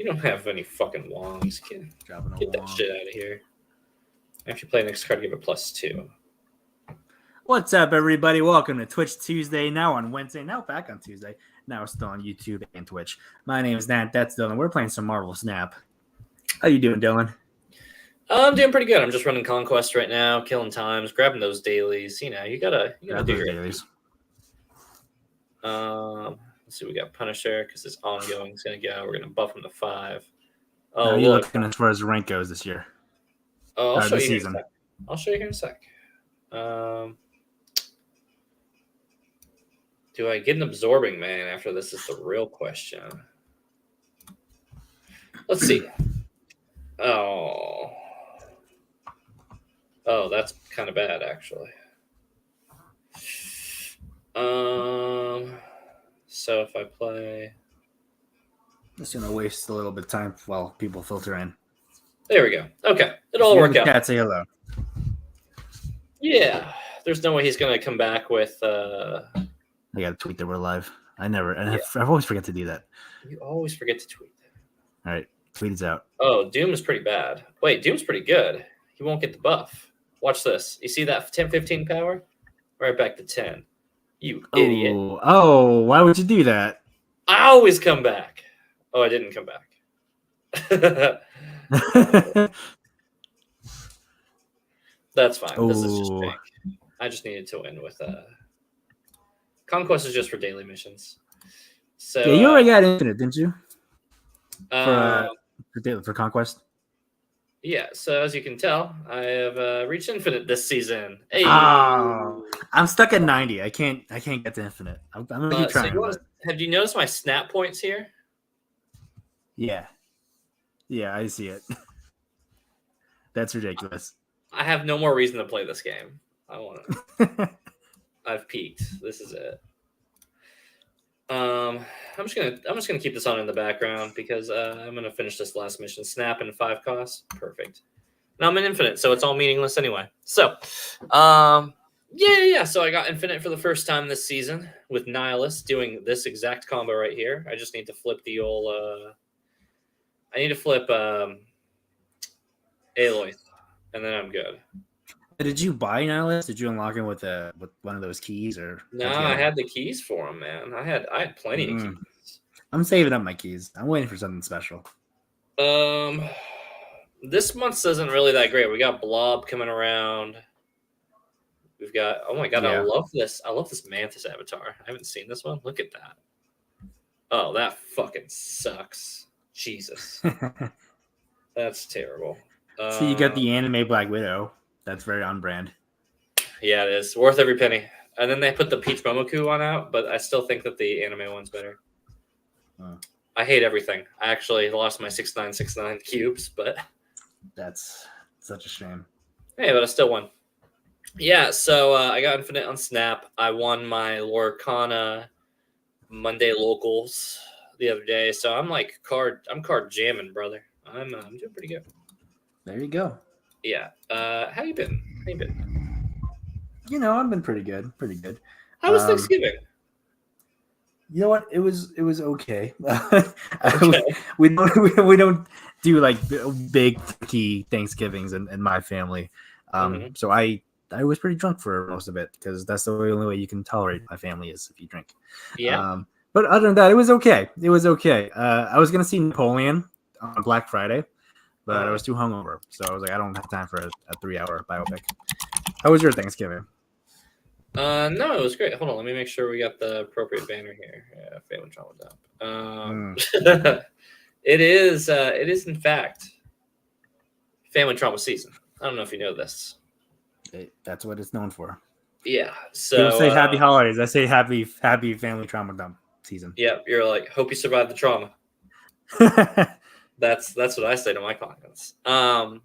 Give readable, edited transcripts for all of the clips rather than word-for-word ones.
You don't have any fucking wongs. Get that shit out of here. If you play next card, give it +2. What's up, everybody? Welcome to Twitch Tuesday, now on Wednesday, now back on Tuesday, now still on YouTube and Twitch. My name is Nat, that's Dylan. We're playing some Marvel Snap. How you doing, Dylan? I'm doing pretty good. I'm just running Conquest right now, killing times, grabbing those dailies. You gotta do your dailies. Let's see, we got Punisher, because it's ongoing. It's gonna go. We're gonna buff him to 5. Oh, how are you looking as far as rank goes this year? Oh, I'll show you here in a sec. I'll show you here in a sec. Do I get an absorbing man after this is the real question. Let's see. Oh, that's kind of bad, actually. So if I play... Just going to waste a little bit of time while people filter in. There we go. Okay. It'll all work out. Cat, say hello. Yeah. There's no way he's going to come back with... I got to tweet that we're live. I always forget to do that. You always forget to tweet. All right. Tweet is out. Oh, Doom is pretty bad. Wait, Doom's pretty good. He won't get the buff. Watch this. You see that 10-15 power? Right back to 10. You idiot. Oh, why would you do that? I always come back. Oh, I didn't come back. That's fine. This is just pink. I just needed to win with... Conquest is just for daily missions. So yeah, you already got Infinite, didn't you? For Conquest? Yeah, so as you can tell, I have reached Infinite this season. Hey. Oh, I'm stuck at 90. I can't get to Infinite. I'm gonna keep trying. Have you noticed my snap points here? Yeah, I see it. That's ridiculous. I have no more reason to play this game. I want to. I've peaked. This is it. I'm just gonna keep this on in the background because I'm gonna finish this last mission. Snap and 5 costs. Perfect. Now I'm in Infinite, so it's all meaningless anyway. So, yeah. So I got Infinite for the first time this season with Nihilist doing this exact combo right here. I just need to flip the old. I need to flip Aloy, and then I'm good. Did you buy Nihilist? Did you unlock him with one of those keys or? No, I had the keys for him, man. I had plenty of keys. I'm saving up my keys. I'm waiting for something special. This month's isn't really that great. We got Blob coming around. We've got oh my god, yeah. I love this Mantis avatar. I haven't seen this one. Look at that. Oh, that fucking sucks. Jesus. That's terrible. So you got the anime Black Widow. That's very on brand. Yeah, it is. Worth every penny. And then they put the Peach Momoku one out, but I still think that the anime one's better. I hate everything. I actually lost my 6969 cubes, but... That's such a shame. Hey, but I still won. Yeah, so I got Infinite on Snap. I won my Lorcana Monday locals the other day, so I'm card jamming, brother. I'm doing pretty good. There you go. Yeah. How you been? I've been pretty good. How was Thanksgiving? You know what? It was okay. we don't do like big turkey Thanksgivings in my family. So I was pretty drunk for most of it because that's the only way you can tolerate my family is if you drink. Yeah. But other than that, it was okay. I was gonna see Napoleon on Black Friday. But I was too hungover, so I was like, I don't have time for a 3-hour biopic. How was your Thanksgiving? No, it was great. Hold on, let me make sure we got the appropriate banner here. Yeah, family trauma dump. It is in fact family trauma season. I don't know if you know this. That's what it's known for. Yeah. So people say happy holidays. I say happy family trauma dump season. Yeah, you're like, hope you survived the trauma. That's what I say to my clients. No,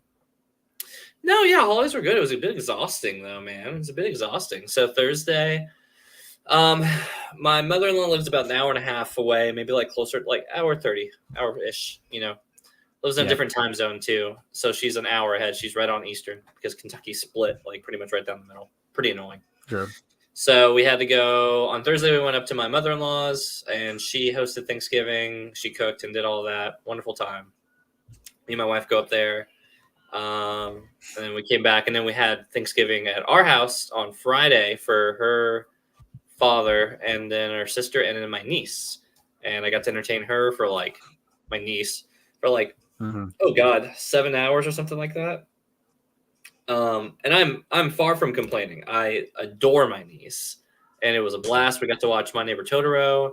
yeah, holidays were good. It was a bit exhausting though, man. It was a bit exhausting. So Thursday, my mother-in-law lives about an hour and a half away, maybe like closer, like hour-ish, Lives in a different time zone too. So she's an hour ahead. She's right on Eastern because Kentucky split like pretty much right down the middle. Pretty annoying. Sure. So we had to go on Thursday. We went up to my mother-in-law's, and she hosted Thanksgiving. She cooked and did all that. Wonderful time. Me and my wife go up there, and then we came back, and then we had Thanksgiving at our house on Friday for her father, and then her sister, and then my niece. And I got to entertain her for like my niece for like oh god 7 hours or something like that. And I'm far from complaining. I adore my niece, and it was a blast. We got to watch My Neighbor Totoro.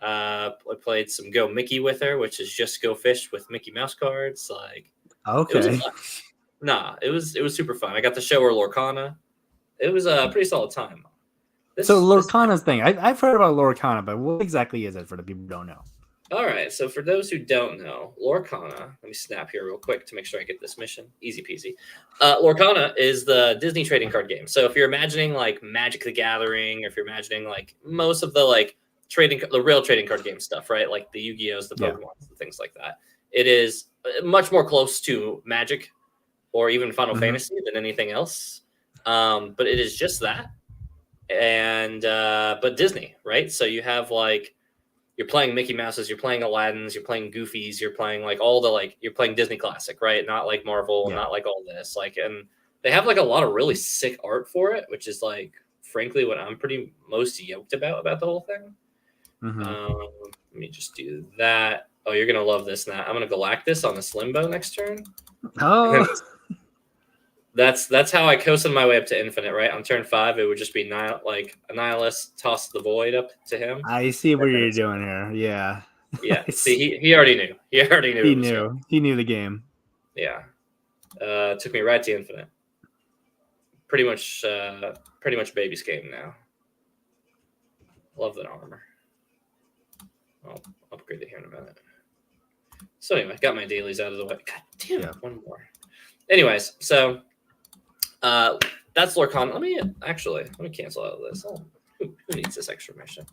I played some Go Mickey with her, which is just Go Fish with Mickey Mouse cards. Like, it was a Okay. blast. Nah, it was super fun. I got to show her Lorcana. It was a pretty solid time. So Lorcana's thing, I've heard about Lorcana, but what exactly is it for the people who don't know? All right, so for those who don't know, Lorcana, let me snap here real quick to make sure I get this mission. Easy peasy. Lorcana is the Disney trading card game. So if you're imagining like Magic the Gathering, or if you're imagining like most of the like the real trading card game stuff, right? Like the Yu-Gi-Ohs, the Pokemons, the things like that. It is much more close to Magic or even Final Fantasy than anything else. But it is just that. And but Disney, right? So you have like you're playing Mickey Mouse's, you're playing Aladdin's, you're playing Goofy's, you're playing like all the like you're playing Disney classic, right? Not like Marvel, not like all this. Like, and they have like a lot of really sick art for it, which is like frankly what I'm pretty most yoked about the whole thing. Let me just do that. Oh, you're gonna love this now. I'm gonna Galactus on this Limbo next turn. Oh, that's how I coasted my way up to infinite, right? On turn 5, it would just be like a nihilist, toss the void up to him. I see what you're doing here. Yeah. Yeah. See, he already knew. He already knew. He knew the game. Yeah. Took me right to infinite. Pretty much baby's game now. Love that armor. I'll upgrade it here in a minute. So anyway, got my dailies out of the way. God damn it, one more. Anyways, so that's Lorcana. Let me cancel out of this. Who needs this extra mission?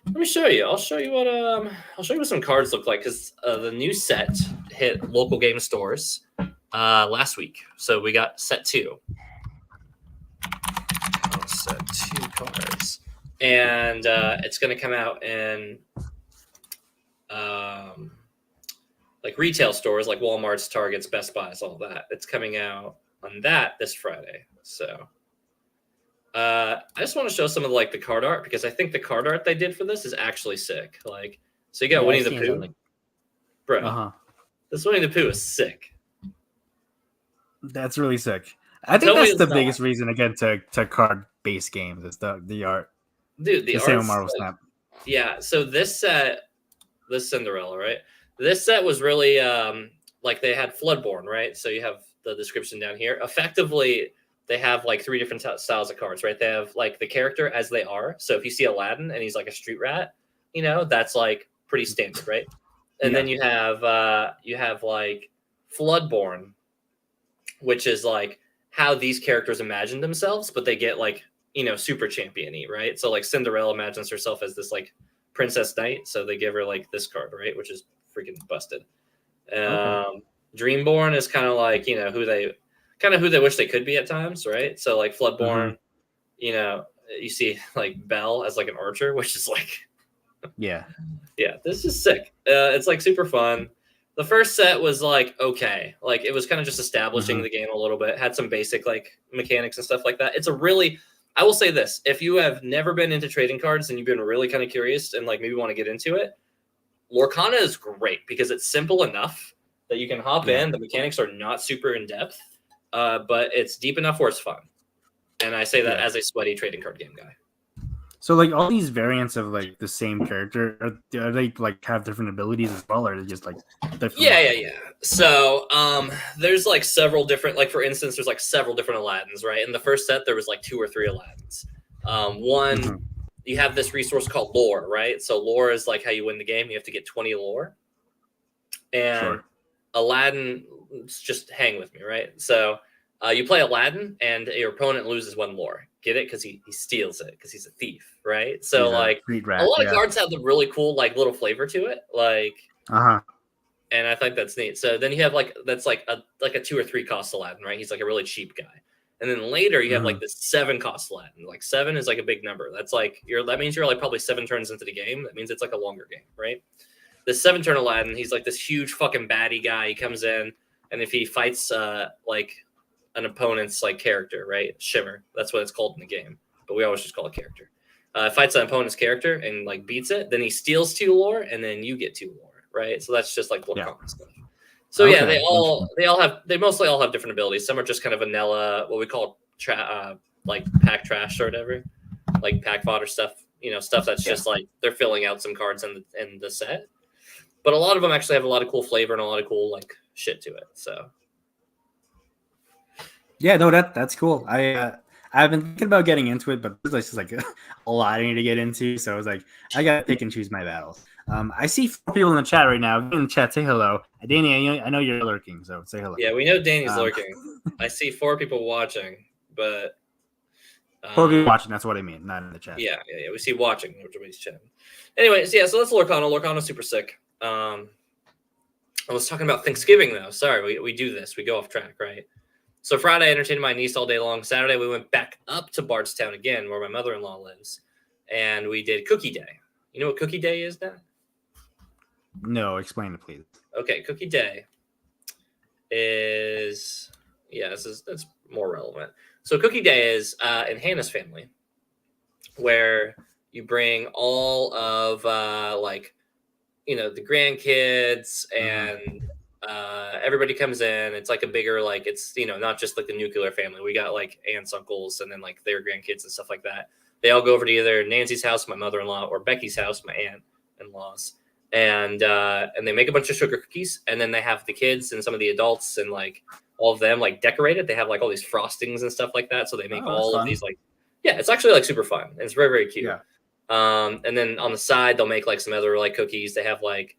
Let me show you. I'll show you what some cards look like, because the new set hit local game stores last week. So we got set 2. Set 2 cards, and it's going to come out in like retail stores like Walmart's, Target's, Best Buy's, all that. It's coming out on that this Friday. So I just want to show some of like the card art, because I think the card art they did for this is actually sick. Like, so you got Winnie the Pooh. Bro, this Winnie the Pooh is sick. That's really sick. I think that's the biggest reason again to card-based games is the art. Dude, the same with Marvel Snap. Yeah, so this Cinderella, right? This set was really like they had Floodborne, right? So you have the description down here. Effectively, they have like 3 different styles of cards, right? They have like the character as they are. So if you see Aladdin and he's like a street rat, that's like pretty standard, right? And then you have like Floodborne, which is like how these characters imagine themselves, but they get like, super champion-y, right? So like Cinderella imagines herself as this like princess knight, so they give her like this card, right? Which is freaking busted. Dreamborn is kind of like, who they wish they could be at times, right? So like Floodborn, you see like Belle as like an archer, which is like yeah, this is sick. It's like super fun. The first set was like okay, like it was kind of just establishing the game a little bit, had some basic like mechanics and stuff like that. I will say this, if you have never been into trading cards and you've been really kind of curious and like maybe want to get into it, Lorcana is great because it's simple enough that you can hop in. The mechanics are not super in depth, but it's deep enough where it's fun. And I say that as a sweaty trading card game guy. So like all these variants of like the same character, are they like have different abilities as well, or are they just like different? Yeah. So there's like several different, like for instance, there's like several different Aladdins, right? In the first set, there was like 2 or 3 Aladdins. One, you have this resource called lore, right? So lore is like how you win the game. You have to get 20 lore. And Aladdin, just hang with me, right? So you play Aladdin and your opponent loses 1 lore. Get it? Because he steals it because he's a thief, right? So like a lot of cards have the really cool like little flavor to it, like and I think that's neat. So then you have like that's like a 2 or 3 cost Aladdin, right? He's like a really cheap guy. And then later you have like this 7 cost Latin. Like 7 is like a big number. That's like that means you're like probably 7 turns into the game. That means it's like a longer game, right? The 7 turn Aladdin, he's like this huge fucking baddie guy. He comes in, and if he fights like an opponent's like character, right? Shimmer. That's what it's called in the game. But we always just call it character. Fights an opponent's character and like beats it, then he steals 2 lore, and then you get 2 lore, right? So that's just like Lorcan stuff. So yeah, they mostly all have different abilities. Some are just kind of vanilla, what we call like pack trash or whatever, like pack fodder stuff. Stuff that's just like they're filling out some cards in the set. But a lot of them actually have a lot of cool flavor and a lot of cool like shit to it. So yeah, no, that's cool. I've been thinking about getting into it, but there's just like a lot I need to get into. So I was like, I gotta pick and choose my battles. I see 4 people in the chat right now. Get in the chat, say hello. Danny, I know you're lurking, so say hello. Yeah, we know Danny's lurking. I see 4 people watching, but 4 people watching. That's what I mean, not in the chat. Yeah. We see watching. Everybody's chatting. Anyways, yeah. So that's Lorcana. Lorcana's super sick. I was talking about Thanksgiving though. Sorry, we do this. We go off track, right? So Friday, I entertained my niece all day long. Saturday, we went back up to Bardstown again, where my mother-in-law lives, and we did Cookie Day. You know what Cookie Day is now? No, explain it, please. Okay, Cookie Day is that's more relevant. So Cookie Day is in Hannah's family, where you bring all of the grandkids and everybody comes in. It's like a bigger, like, it's, not just like the nuclear family. We got like aunts, uncles, and then like their grandkids and stuff like that. They all go over to either Nancy's house, my mother-in-law, or Becky's house, my aunt-in-laws. And they make a bunch of sugar cookies, and then they have the kids and some of the adults and like all of them like decorated. They have like all these frostings and stuff like that. So they make all of these like, yeah, it's actually like super fun. It's very, very cute. Yeah. And then on the side, they'll make like some other like cookies. They have like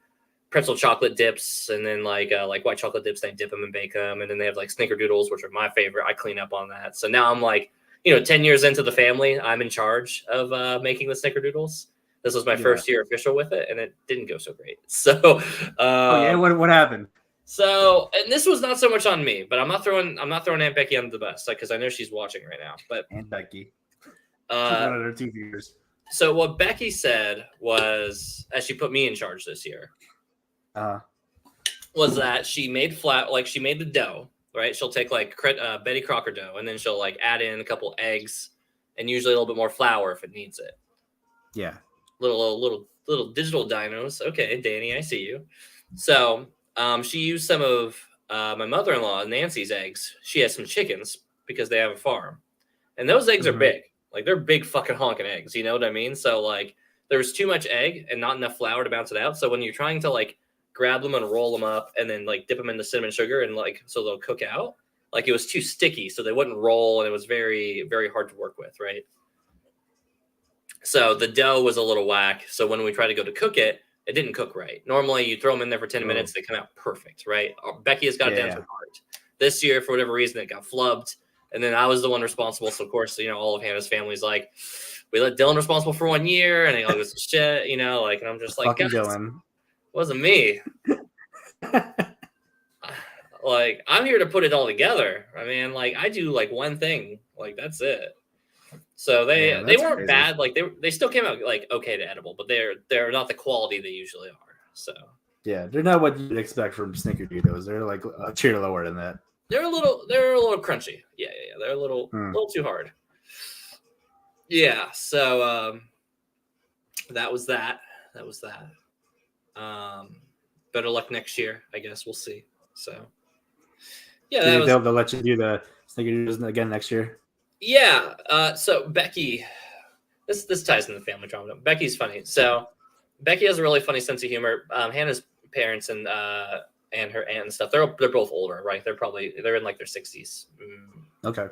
pretzel chocolate dips, and then like white chocolate dips. They dip them and bake them. And then they have like snickerdoodles, which are my favorite. I clean up on that. So now I'm like, 10 years into the family, I'm in charge of making the snickerdoodles. This was my first year official with it, and it didn't go so great. So, what happened? So, and this was not so much on me, but I'm not throwing Aunt Becky under the bus, because I know she's watching right now. But Aunt Becky, she's one of her 2 viewers. So what Becky said was, as she put me in charge this year, was that she made the dough, right? She'll take like Betty Crocker dough, and then she'll like add in a couple eggs and usually a little bit more flour if it needs it. Yeah. Little digital dinos. Okay, Danny, I see you. So she used some of my mother-in-law, Nancy's eggs. She has some chickens because they have a farm. And those eggs are big. Like, they're big fucking honking eggs. You know what I mean? So, like, there was too much egg and not enough flour to bounce it out. So when you're trying to, like, grab them and roll them up and then, like, dip them in the cinnamon sugar and, like, so they'll cook out, like, it was too sticky. So they wouldn't roll, and it was very, very hard to work with, right? So the dough was a little whack. So when we tried to go to cook it, it didn't cook right. Normally, you throw them in there for 10 minutes, they come out perfect, right? Becky has got it down to art. This year, for whatever reason, it got flubbed. And then I was the one responsible. So, of course, all of Hannah's family's like, we let Dylan responsible for 1 year, and he all goes to shit, and I'm just like, fucking Dylan. Wasn't me. Like, I'm here to put it all together. I mean, like, I do like one thing, like, that's it. So they weren't crazy. Bad. Like, they still came out like okay to edible, but they're not the quality they usually are. So yeah, they're not what you'd expect from snickerdoodles. They're like a tier lower than that. They're a little crunchy. Yeah. They're a little too hard. Yeah. So that was that. Better luck next year, I guess. We'll see. So yeah, they'll let you do the snickerdoodles again next year. Yeah. So Becky, this ties in the family drama. Becky's funny. So Becky has a really funny sense of humor. Hannah's parents and her aunt and stuff, they're both older, right? They're in like their 60s. Okay.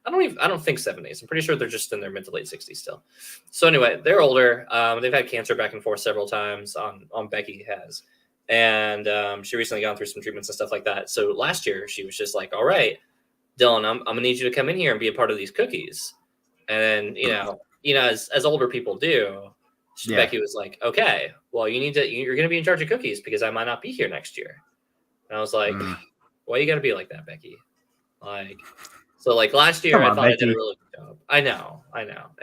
I don't think 70s. I'm pretty sure they're just in their mid to late 60s still. So anyway, they're older. They've had cancer back and forth several times. On Becky has, and she recently gone through some treatments and stuff like that. So last year she was just like, all right, Dylan, I'm gonna need you to come in here and be a part of these cookies. And as older people do, Becky was like, okay, well, you're gonna be in charge of cookies because I might not be here next year. And I was like, why you gotta be like that, Becky? Like, So like last year, Come I on, thought I did a Becky. really good job. I know.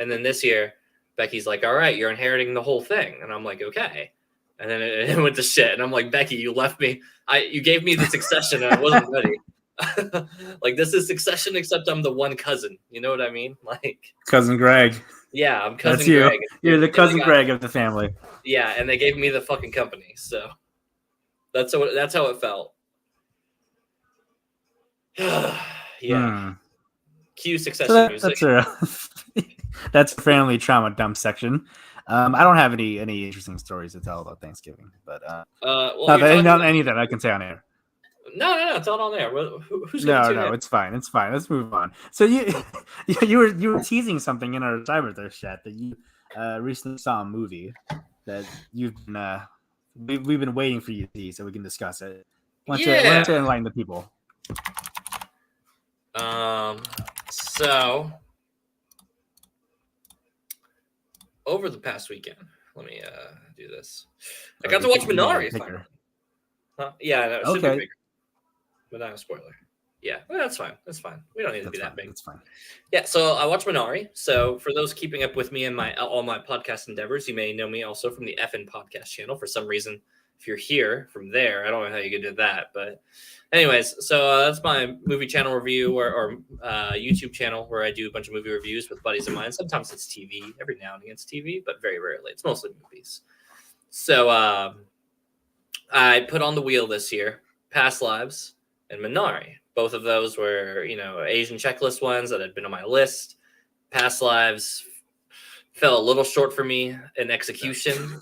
And then this year, Becky's like, "All right, you're inheriting the whole thing," and I'm like, "Okay." And then it went to shit, and I'm like, "Becky, you left me. You gave me the Succession, and I wasn't ready. Like this is Succession, except I'm the one cousin. You know what I mean? Like Cousin Greg. yeah, I'm cousin That's you. Greg. You're the And cousin Greg of the family. yeah, and they gave me the fucking company, so that's how it felt. Yeah. Cue Succession music. That's family trauma dump section. I don't have any interesting stories to tell about Thanksgiving, but Well, not about... any that I can say on air. No, it's not on there. Who's going to tune in? It's fine. Let's move on. So you were teasing something in our Cyberthirst chat that you recently saw a movie that you've been we've been waiting for you to see so we can discuss it. Why don't you enlighten the people? So over the past weekend, let me do this. I got to watch Minari. Yeah, no, it should be bigger, but not a spoiler. Yeah, well, that's fine. That's fine. We don't need to be that big. That's fine. Yeah, so I watched Minari. So for those keeping up with me and all my podcast endeavors, you may know me also from the FN podcast channel. For some reason, if you're here from there, I don't know how you can do that, but anyways, so that's my movie channel review or YouTube channel where I do a bunch of movie reviews with buddies of mine. Sometimes it's TV, every now and again it's TV, but very rarely. It's mostly movies. So I put on the wheel this year Past Lives and Minari. Both of those were, Asian checklist ones that had been on my list. Past Lives fell a little short for me in execution.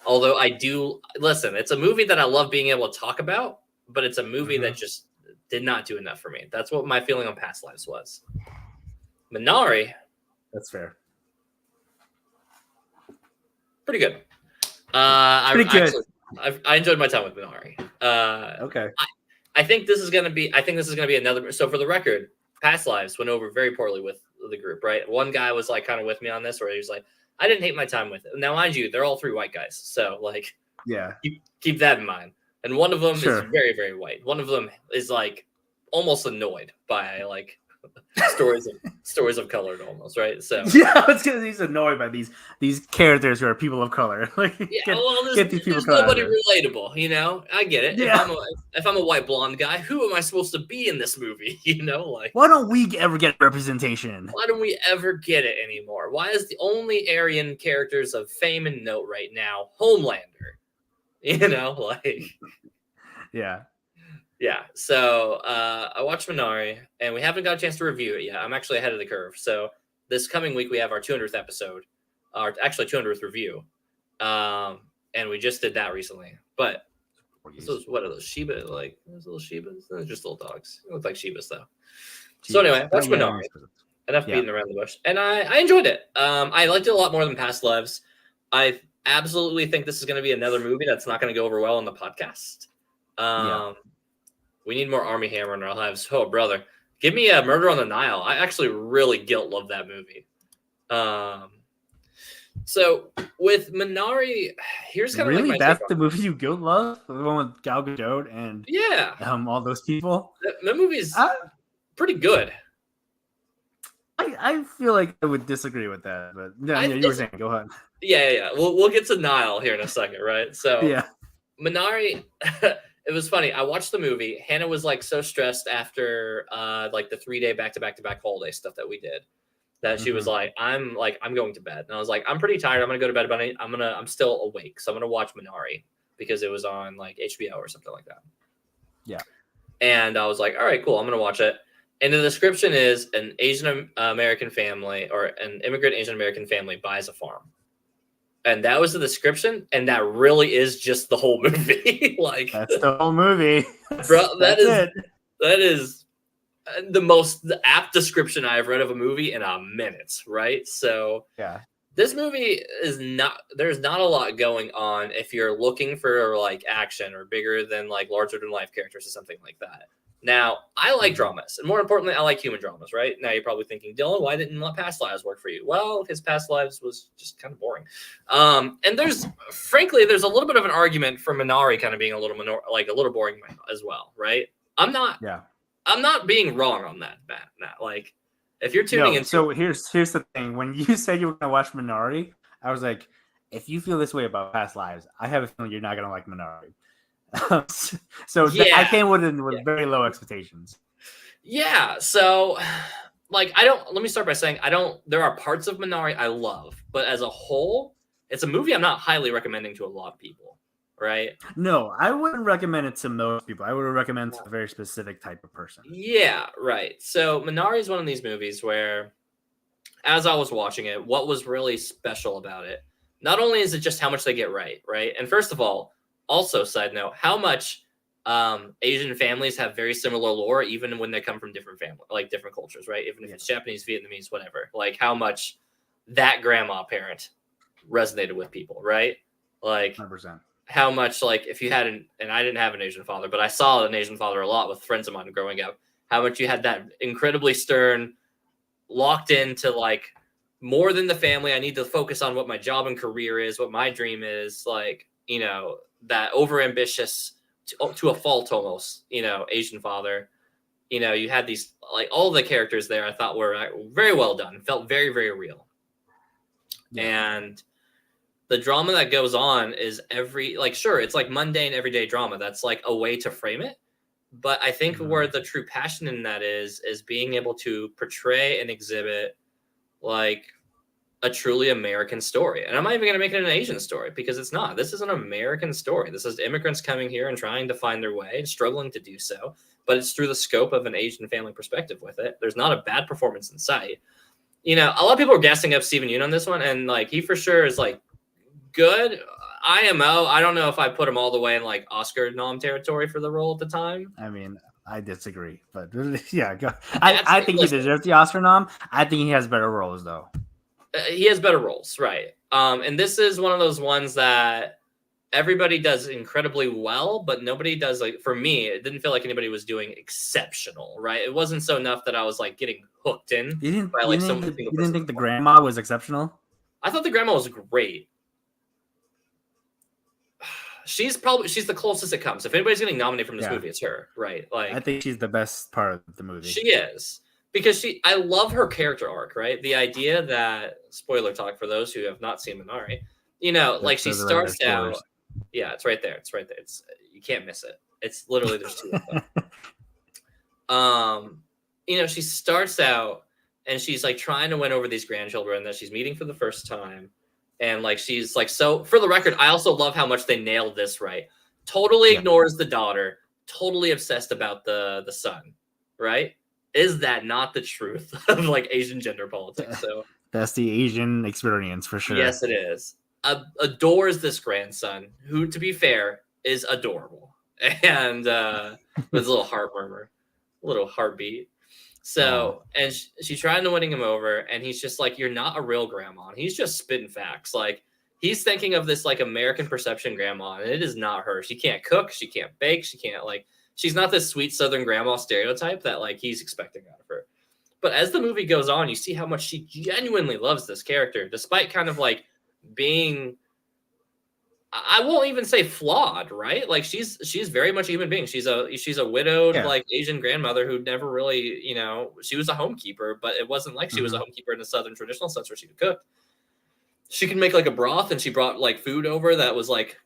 Although I do listen, it's a movie that I love being able to talk about, but it's a movie that just did not do enough for me. That's what my feeling on Past Lives was. Minari. That's fair. Pretty good. I enjoyed my time with Minari. Okay. I think this is gonna be another. So for the record, Past Lives went over very poorly with the group. Right, one guy was like kind of with me on this, where he was like, "I didn't hate my time with it." Now, mind you, they're all three white guys, so like, yeah, keep that in mind. And one of them is very, very white. One of them is like almost annoyed by like stories of color, almost, right? So yeah, he's annoyed by these characters who are people of color. Like, get these people. There's nobody relatable, I get it. Yeah. If I'm a white blonde guy, who am I supposed to be in this movie? Like, why don't we ever get representation? Why don't we ever get it anymore? Why is the only Aryan characters of fame and note right now Homelander? Like, yeah. Yeah, so I watched Minari, and we haven't got a chance to review it yet. I'm actually ahead of the curve. So this coming week, we have our 200th episode, or actually 200th review, and we just did that recently. But what are those Shiba? Like those little Shibas? They're just little dogs. They look like Shibas though. So anyway, that's Minari. Enough beating around the bush, and I enjoyed it. I liked it a lot more than Past Lives. I absolutely think this is going to be another movie that's not going to go over well on the podcast. We need more Army Hammer in our lives. Oh, brother. Give me a Murder on the Nile. I actually really love that movie. So with Minari, here's kind of really that's the movie you guilt love, the one with Gal Gadot and all those people. That movie's pretty good. I feel like I would disagree with that, but you were saying, go ahead. Yeah. We'll get to Nile here in a second, right? So yeah, Minari. It was funny. I watched the movie. Hannah was like so stressed after like the 3-day back-to-back holiday stuff that we did that she was like, I'm going to bed. And I was like, I'm pretty tired. I'm going to go to bed, but I'm still awake. So I'm going to watch Minari because it was on like HBO or something like that. Yeah. And I was like, all right, cool. I'm going to watch it. And the description is an Asian American family or an immigrant Asian American family buys a farm. And that was the description, and that really is just the whole movie. Like that's the whole movie, bro. That is the most apt description I've read of a movie in a minute. Right? So yeah, this movie is not. There's not a lot going on if you're looking for like action or bigger than like larger than life characters or something like that. Now, I like dramas, and more importantly, I like human dramas, right? Now, you're probably thinking, Dylan, why didn't Past Lives work for you? Well, because Past Lives was just kind of boring. And there's a little bit of an argument for Minari kind of being a little boring as well, right? I'm not I'm not being wrong on that, Matt. Like, if you're tuning in, so here's the thing. When you said you were gonna watch Minority, I was like, if you feel this way about Past Lives, I have a feeling you're not gonna like Minority. I came with very low expectations. Yeah. So, like, let me start by saying there are parts of Minari I love, but as a whole, it's a movie I'm not highly recommending to a lot of people, right? No, I wouldn't recommend it to most people. I would recommend it to a very specific type of person. Yeah, right. So Minari is one of these movies where, as I was watching it, what was really special about it, not only is it just how much they get right? And first of all, also side note, how much Asian families have very similar lore, even when they come from different different cultures, right? Even if it's Japanese, Vietnamese, whatever. Like how much that grandma parent resonated with people, right? Like 100%. How much, like, if you had and I didn't have an Asian father, but I saw an Asian father a lot with friends of mine growing up, how much you had that incredibly stern, locked into like more than the family. I need to focus on what my job and career is, what my dream is, like, that over ambitious to a fault almost, Asian father. You had these, like, all the characters there I thought were very well done, felt very, very real. And the drama that goes on is sure, it's like mundane everyday drama. That's like a way to frame it. But I think where the true passion in that is being able to portray and exhibit like a truly American story. And I'm not even going to make it an Asian story because it's not. This is an American story. This is immigrants coming here and trying to find their way and struggling to do so. But it's through the scope of an Asian family perspective with it. There's not a bad performance in sight. A lot of people are gassing up Steven Yeun on this one. And like, he for sure is like good. IMO, I don't know if I put him all the way in like Oscar nom territory for the role at the time. I mean, I disagree, but yeah, I think he deserves the Oscar nom. I think he has better roles though. He has better roles, right? And this is one of those ones that everybody does incredibly well, but nobody does, like, for me, it didn't feel like anybody was doing exceptional, right? It wasn't so enough that I was like getting hooked in. You didn't think the grandma was exceptional? I thought the grandma was great. She's the closest it comes. If anybody's getting nominated from this movie, it's her, right? Like, I think she's the best part of the movie. She is. Because I love her character arc, right? The idea that, spoiler talk for those who have not seen Minari, like she starts out. Yeah, it's right there. It's right there. You can't miss it. It's literally, there's two of them. She starts out and she's like trying to win over these grandchildren that she's meeting for the first time. And like, she's like, so for the record, I also love how much they nailed this, right? Totally ignores the daughter, totally obsessed about the son, right? Is that not the truth of like Asian gender politics? So that's the Asian experience for sure. Yes, it is. Adores this grandson, who, to be fair, is adorable, and with a little heart murmur, a little heartbeat. So, and she's trying to winning him over, and he's just like, "You're not a real grandma." And he's just spitting facts. Like, he's thinking of this like American perception grandma, and it is not her. She can't cook, she can't bake, she can't she's not this sweet Southern grandma stereotype that like he's expecting out of her. But as the movie goes on, you see how much she genuinely loves this character, despite kind of like being, I won't even say flawed, right? Like she's very much a human being. She's a widowed like Asian grandmother who never really, she was a homekeeper, but it wasn't like she was a homekeeper in the Southern traditional sense where she could cook. She could make like a broth, and she brought like food over that was like,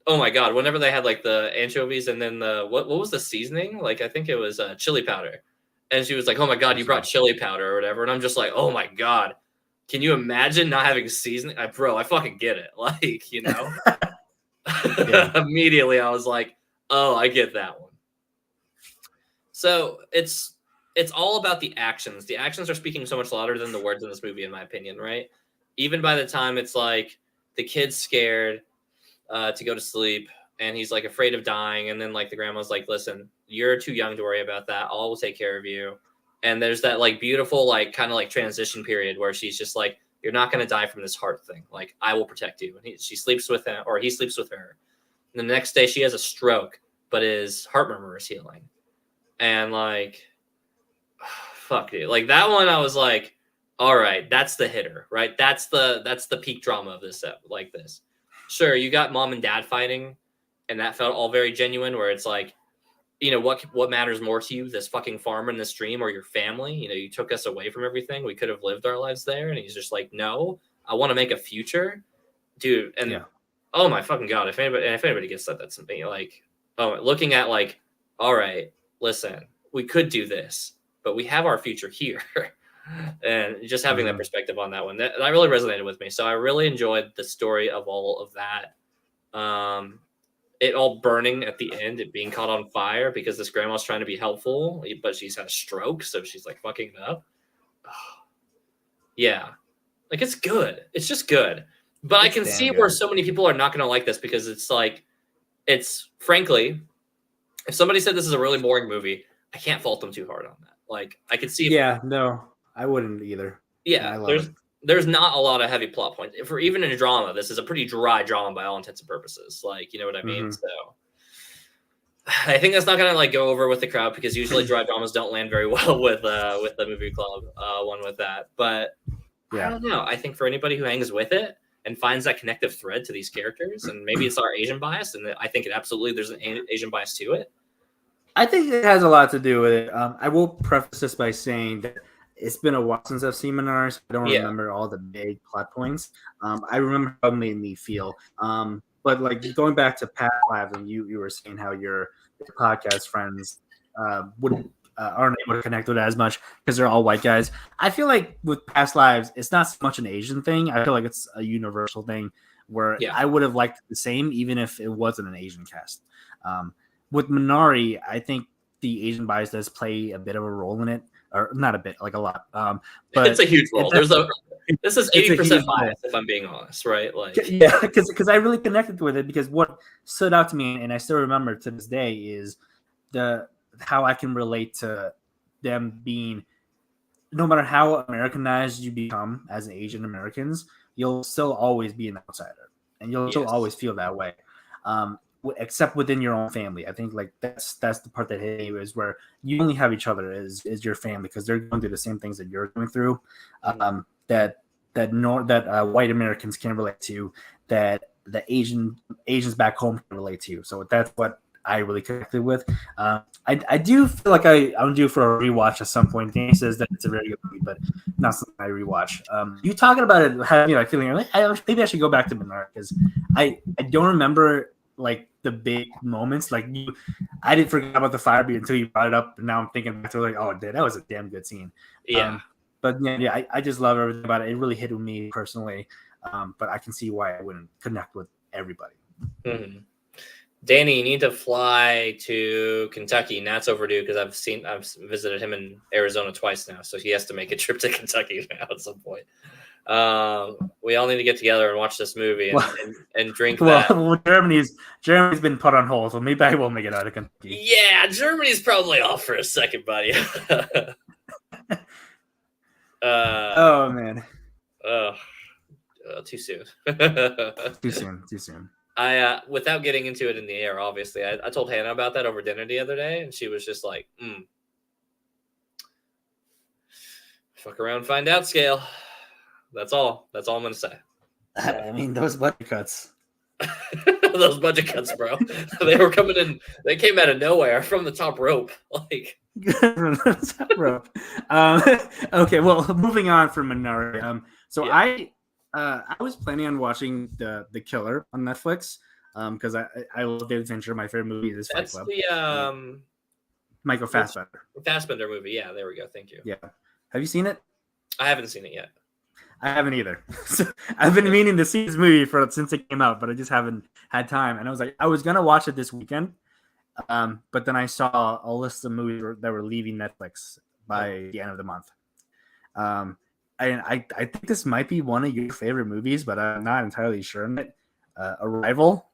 oh my God, whenever they had like the anchovies and then the, what was the seasoning? Like, I think it was chili powder. And she was like, oh my God, you brought chili powder or whatever. And I'm just like, oh my God, can you imagine not having seasoning? Bro, I fucking get it. Like, immediately I was like, oh, I get that one. So it's all about the actions. The actions are speaking so much louder than the words in this movie, in my opinion, right? Even by the time it's like the kid's scared to go to sleep, and he's like afraid of dying, and then like the grandma's like, listen, you're too young to worry about that, I will take care of you. And there's that like beautiful like kind of like transition period where she's just like, you're not going to die from this heart thing, like I will protect you. And she sleeps with him, or he sleeps with her, and the next day she has a stroke, but his heart murmur is healing. And like, fuck, dude, like that one I was like, all right, that's the hitter, right? That's the peak drama of this set, like this. Sure, you got mom and dad fighting, and that felt all very genuine, where it's like, what matters more to you, this fucking farm and this dream or your family? You took us away from everything. We could have lived our lives there. And he's just like, no, I want to make a future, dude. And oh my fucking God, if anybody gets that, that's something like, looking at like, all right, listen, we could do this, but we have our future here. And just having that perspective on that one, that really resonated with me. So I really enjoyed the story of all of that. It all burning at the end, it being caught on fire because this grandma's trying to be helpful, but she's had a stroke, so she's like fucking it up. Yeah, like it's good. It's just good. But I can see where so many people are not going to like this because it's like, frankly, if somebody said this is a really boring movie, I can't fault them too hard on that. Like I could see. No, I wouldn't either. Yeah, there's not a lot of heavy plot points. If we're even in a drama, this is a pretty dry drama by all intents and purposes. Like, you know what I mean? So I think that's not gonna like go over with the crowd because usually dry dramas don't land very well with the movie club. One with that, but I don't know. I think for anybody who hangs with it and finds that connective thread to these characters, and maybe it's our Asian bias, and I think there's an Asian bias to it. I think it has a lot to do with it. I will preface this by saying that it's been a while since I've seen Minari, so I don't remember all the big plot points. I remember how it made me feel. But like going back to past lives, and you were saying how your podcast friends aren't able to connect with it as much because they're all white guys. I feel like with past lives, it's not so much an Asian thing. I feel like it's a universal thing where I would have liked the same even if it wasn't an Asian cast. With Minari, I think the Asian bias does play a bit of a role in it. Or not a bit, like a lot. But it's a huge role. This is 80% bias, if I'm being honest, right? Like, yeah, because I really connected with it because what stood out to me, and I still remember to this day, is how I can relate to them being, no matter how Americanized you become as an Asian Americans, you'll still always be an outsider, and you'll still always feel that way. Except within your own family. I think like that's the part that hit me is where you only have each other as your family because they're going through the same things that you're going through. That white Americans can relate to, that the Asians back home can relate to. So that's what I really connected with. I do feel like I'm due for a rewatch at some point. Danny says that it's a very good movie, but not something I rewatch. You talking about it having me like feeling like maybe I should go back to Minari because I don't remember like the big moments. Like I didn't forget about the fire beat until you brought it up, and now I'm thinking back to like, oh, that was a damn good scene. But I just love everything about it. It really hit with me personally, but I can see why I wouldn't connect with everybody. Danny, you need to fly to Kentucky. And that's overdue because I've visited him in Arizona twice now, so he has to make a trip to Kentucky now at some point. We all need to get together and watch this movie and drink that. Well, Germany's been put on hold, so maybe I will make it out of Kentucky. Yeah, Germany's probably off for a second, buddy. Oh man. Too soon. Too soon. I without getting into it in the air, obviously, I told Hannah about that over dinner the other day, and she was just like, fuck around, find out scale. That's all I'm going to say. I mean, those budget cuts. Those budget cuts, bro. They were coming in. They came out of nowhere from the top rope. Like from the top rope. Okay, well, moving on from Minari. I was planning on watching the Killer on Netflix because I love David Fincher. My favorite movie is Fight Club. That's the Michael Fassbender. Fassbender movie. Yeah, there we go. Thank you. Yeah. Have you seen it? I haven't seen it yet. I haven't either. So I've been meaning to see this movie since it came out, but I just haven't had time. And I was gonna watch it this weekend, but then I saw a list of movies that were leaving Netflix by the end of the month. And I think this might be one of your favorite movies, but I'm not entirely sure on it. Arrival.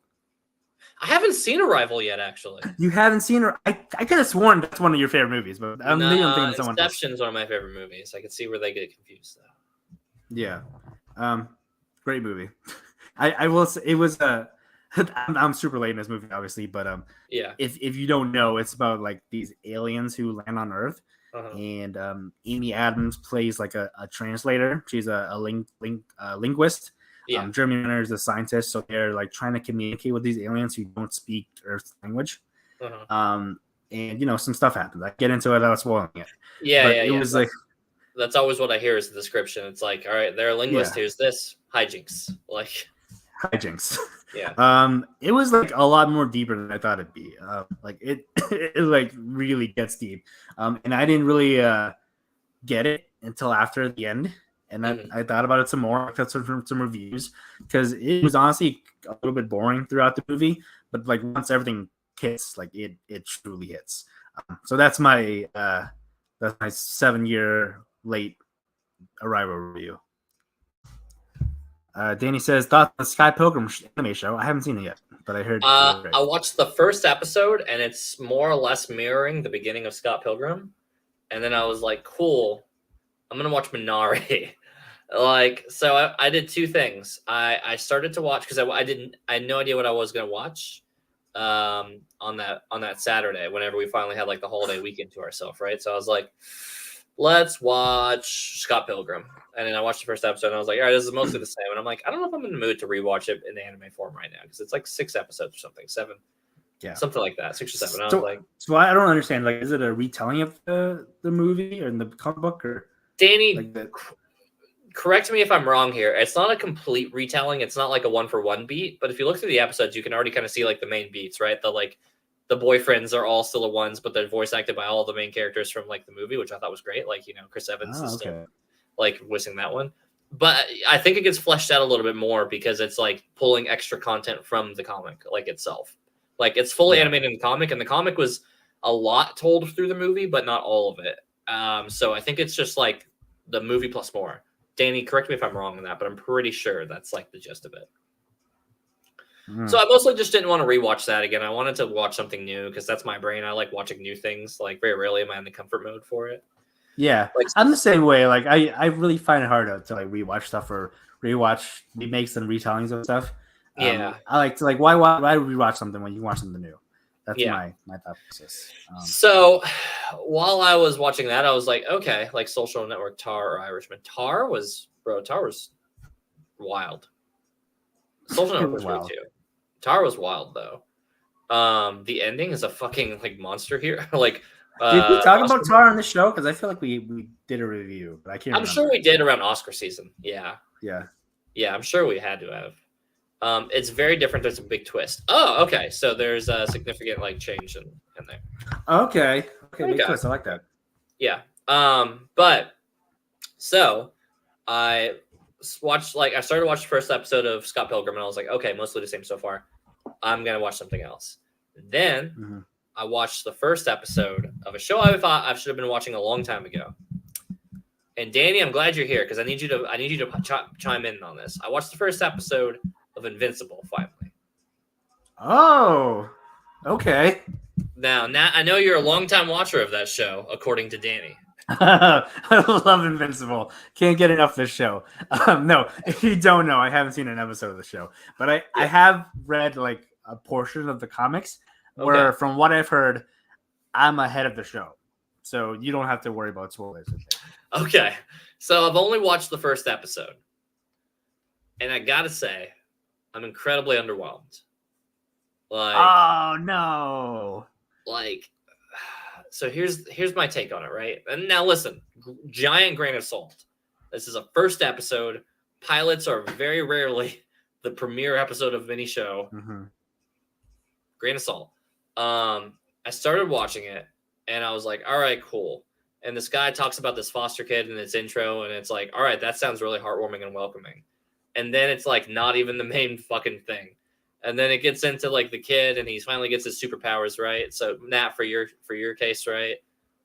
I haven't seen Arrival yet, actually. You haven't seen her? I could have sworn that's one of your favorite movies, but maybe I'm thinking of someone else. Inception's one of my favorite movies. I can see where they get confused, though. Yeah, great movie. I will say it was I'm super late in this movie, obviously, but if you don't know, it's about like these aliens who land on Earth, and Amy Adams plays like a translator. She's a linguist. Jeremy Renner is a scientist, so they're like trying to communicate with these aliens who don't speak Earth's language. and some stuff happens. I get into it without spoiling it. Yeah, But yeah, it yeah. was like That's always what I hear is the description. It's like, all right, they're a linguist. yeah, Here's this hijinks. Like, hijinks. yeah. It was like a lot more deeper than I thought it'd be. Like it like really gets deep. And I didn't really get it until after the end. And I thought about it some more. I got some reviews because it was honestly a little bit boring throughout the movie. But like once everything hits, like it truly hits. So that's my 7-year late arrival review. Danny says thoughts on the Sky Pilgrim anime show. I haven't seen it yet, but I heard. I watched the first episode, and it's more or less mirroring the beginning of Scott Pilgrim. And then I was like, cool, I'm gonna watch Minari. Like, so I did two things. I started to watch because I had no idea what I was gonna watch on that Saturday whenever we finally had like the holiday weekend to ourselves, right? So I was like, let's watch Scott Pilgrim. And then I watched the first episode and I was like, all right, this is mostly the same. And I'm like, I don't know if I'm in the mood to rewatch it in the anime form right now because it's like 6 episodes or something, 7. Yeah. Something like that, 6 or 7. I was like, so I don't understand. Like, is it a retelling of the movie or in the comic book or Danny? Like correct me if I'm wrong here. It's not a complete retelling. It's not like a 1-for-1 beat. But if you look through the episodes, you can already kind of see like the main beats, right? The boyfriends are all still the ones, but they're voice acted by all the main characters from like the movie, which I thought was great. Like, Chris Evans is still like voicing that one. But I think it gets fleshed out a little bit more because it's like pulling extra content from the comic, like itself. Like it's fully animated in the comic, and the comic was a lot told through the movie, but not all of it. So I think it's just like the movie plus more. Danny, correct me if I'm wrong on that, but I'm pretty sure that's like the gist of it. So I mostly just didn't want to rewatch that again. I wanted to watch something new because that's my brain. I like watching new things. Like very rarely am I in the comfort mode for it. Yeah, like, I'm the same way. Like I really find it hard to like rewatch stuff or rewatch remakes and retellings of stuff. Yeah, I like to like why rewatch something when you can watch something new. That's my thought process. So while I was watching that, I was like, okay, like Social Network, Tar, or Irishman. Tar was wild. Social Network was wild too. Tar was wild though. The ending is a fucking like monster here. Like, did we talk about Tar on the show? Because I feel like we did a review, but I can't. I'm sure we did around Oscar season. Yeah. I'm sure we had to have. It's very different. There's a big twist. Oh, okay. So there's a significant like change in there. Okay. Big twist. I like that. Yeah. But so I started to watch the first episode of Scott Pilgrim and I was like, okay, mostly the same so far. I'm gonna watch something else. Then I watched the first episode of a show I thought I should have been watching a long time ago. And Danny, I'm glad you're here because I need you to chime in on this. I watched the first episode of Invincible finally. Oh, okay. Now I know you're a longtime watcher of that show, according to Danny. I love Invincible. Can't get enough of this show. No, if you don't know, I haven't seen an episode of the show, but I have read like a portion of the comics where, from what I've heard, I'm ahead of the show, so you don't have to worry about spoilers. Okay, so I've only watched the first episode, and I gotta say, I'm incredibly underwhelmed. Like, oh no! Like, so here's my take on it, right? And now listen, giant grain of salt. This is a first episode. Pilots are very rarely the premiere episode of any show. Grain of salt. I started watching it, and I was like, all right, cool. And this guy talks about this foster kid in its intro, and it's like, all right, that sounds really heartwarming and welcoming. And then it's like not even the main fucking thing. And then it gets into like the kid, and he finally gets his superpowers, right? So Nat, for your case, right?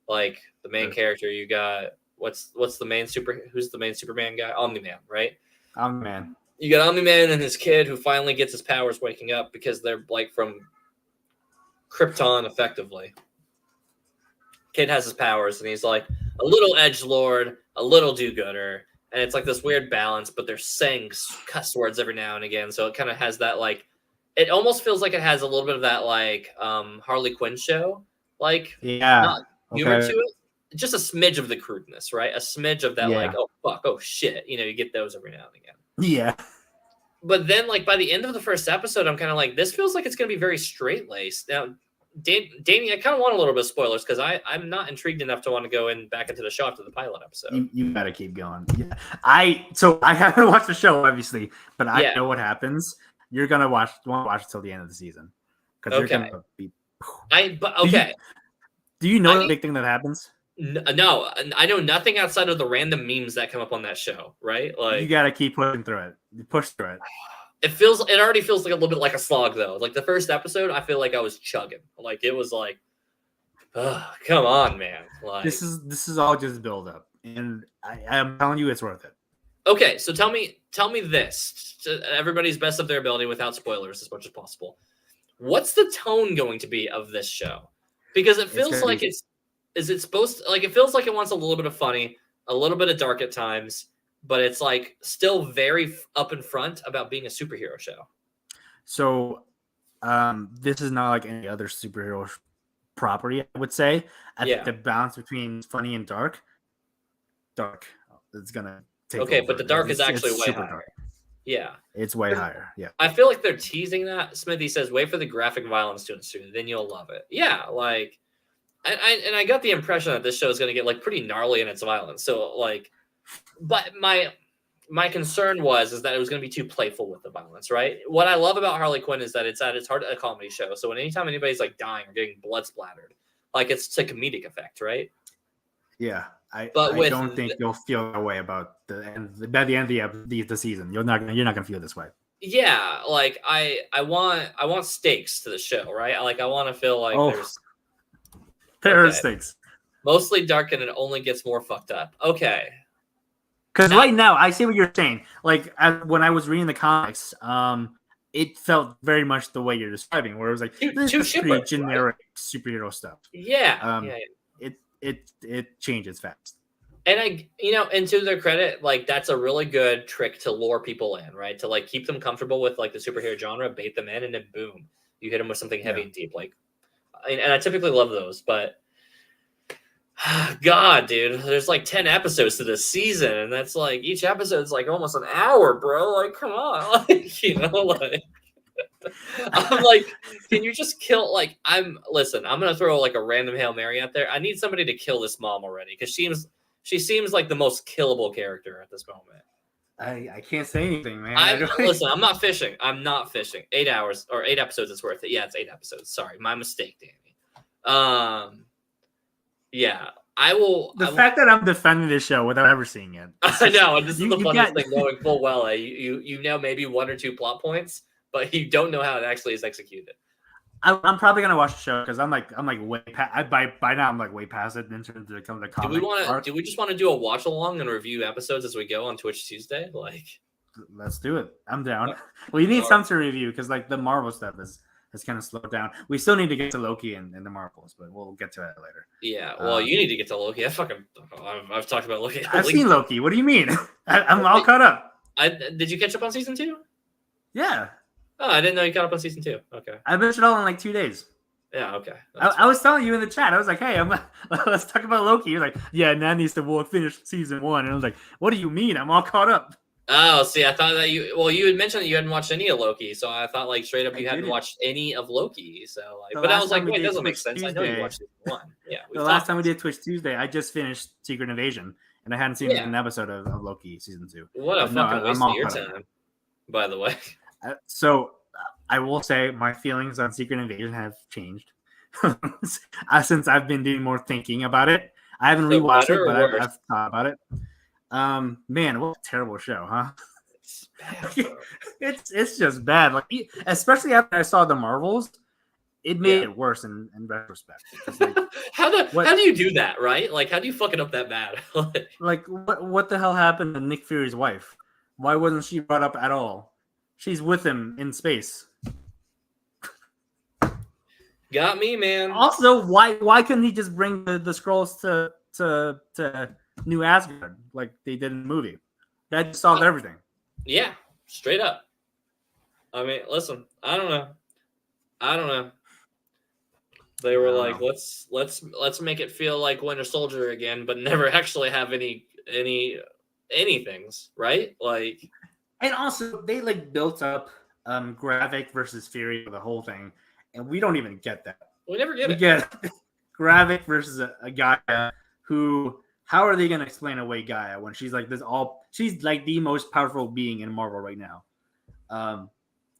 Like the main character, you got who's the main Superman guy? Omni-Man, right? Omni-Man. You got Omni-Man and his kid who finally gets his powers waking up because they're like from Krypton, effectively. Kid has his powers, and he's like a little edgelord, a little do-gooder, and it's like this weird balance. But they're saying cuss words every now and again, so it kind of has that like. It almost feels like it has a little bit of that like Harley Quinn show, like humor to it. Just a smidge of the crudeness, right? A smidge of that like, oh fuck, oh shit. You get those every now and again. Yeah. But then like by the end of the first episode, I'm kind of like, this feels like it's gonna be very straight laced. Now, Danny, I kind of want a little bit of spoilers because I'm not intrigued enough to want to go back into the show after the pilot episode. You gotta keep going. Yeah. I haven't watched the show obviously, but I know what happens. You're gonna want to watch until the end of the season because you're gonna be. Do you know the big thing that happens? No, I know nothing outside of the random memes that come up on that show. Right? Like you gotta keep pushing through it. You push through it. It already feels like a little bit like a slog though. Like the first episode, I feel like I was chugging. Like it was like, oh, come on, man. Like this is all just build up, and I'm telling you, it's worth it. Okay, so tell me this to everybody's best of their ability without spoilers as much as possible. What's the tone going to be of this show? Because it feels like it feels like it wants a little bit of funny, a little bit of dark at times, but it's like still very up in front about being a superhero show. So, this is not like any other superhero property, I would say. I think the balance between funny and dark is gonna take over. But the dark is actually way higher. Dark. Yeah. It's way higher. Yeah. I feel like they're teasing that. Smithy says, wait for the graphic violence to ensue, then you'll love it. Yeah, like I got the impression that this show is gonna get like pretty gnarly in its violence. So like, but my concern is that it was going to be too playful with the violence, right? What I love about Harley Quinn is that it's at its heart a comedy show. So anytime anybody's like dying or getting blood splattered, like it's to comedic effect, right? Yeah, I don't think you'll feel that way about the end. By the end of the season, you're not gonna feel this way. Yeah, like I want stakes to the show, right? I want to feel like there are stakes. Mostly dark and it only gets more fucked up. Okay. Because right now, I see what you're saying. Like when I was reading the comics, it felt very much the way you're describing, where it was like this is pretty generic superhero stuff. Yeah, It changes fast. And and to their credit, like that's a really good trick to lure people in, right? To like keep them comfortable with like the superhero genre, bait them in, and then boom, you hit them with something heavy and deep. Like, and I typically love those, but. God, dude, there's like 10 episodes to this season, and that's like each episode's like almost an hour, bro. Like, come on, like, I'm like, can you just kill? Like, I'm gonna throw like a random Hail Mary out there. I need somebody to kill this mom already because she seems like the most killable character at this moment. I can't say anything, man. I'm not fishing. 8 hours or 8 episodes is worth it. Yeah, it's 8 episodes. Sorry, my mistake, Danny. Yeah, I will. The fact that I'm defending this show without ever seeing it. I know, and this is the funniest thing, knowing full well you know maybe 1 or 2 plot points, but you don't know how it actually is executed. I'm probably gonna watch the show because I'm like way past. By now I'm like way past it in terms of the comic. Do we just want to do a watch along and review episodes as we go on Twitch Tuesday? Like, let's do it. I'm down. Well, you need something to review because like the Marvel stuff has kind of slowed down. We still need to get to Loki and the Marvels, but we'll get to that later. Yeah, well, you need to get to Loki. I've talked about Loki. I've seen Loki. What do you mean? I'm all caught up. Did you catch up on season 2? Yeah. Oh, I didn't know you caught up on season 2. Okay. I finished it all in like 2 days. Yeah, okay. I was telling you in the chat. I was like, hey, let's talk about Loki. You're like, yeah, Nat needs to finish season 1. And I was like, what do you mean? I'm all caught up. Oh, see, I thought that you had mentioned that you hadn't watched any of Loki, so I thought like straight up you hadn't watched any of Loki. So like, but I was like, wait, it doesn't make sense. I know you watched season 1. Yeah. The last time we did Twitch Tuesday, I just finished Secret Invasion, and I hadn't seen an episode of Loki season 2. What a fucking waste of your time, by the way. So I will say my feelings on Secret Invasion have changed since I've been doing more thinking about it. I haven't rewatched it, but I've thought about it. Man, what a terrible show, huh? It's just bad. Like, especially after I saw the Marvels, it made it worse in retrospect. Like, how do you do that, right? Like, how do you fuck it up that bad? Like, what the hell happened to Nick Fury's wife? Why wasn't she brought up at all? She's with him in space. Got me, man. Also, why couldn't he just bring the Skrulls to New Asgard like they did in the movie? That just solved everything. Yeah, straight up. I mean, listen, I don't know. They were like, let's make it feel like Winter Soldier again, but never actually have anythings, right? Like, and also they like built up Gravik versus Fury for the whole thing, and we don't even get that. We never get We it. get Gravik versus a Gaia who. How are they going to explain away Gaia when she's like this? She's like the most powerful being in Marvel right now.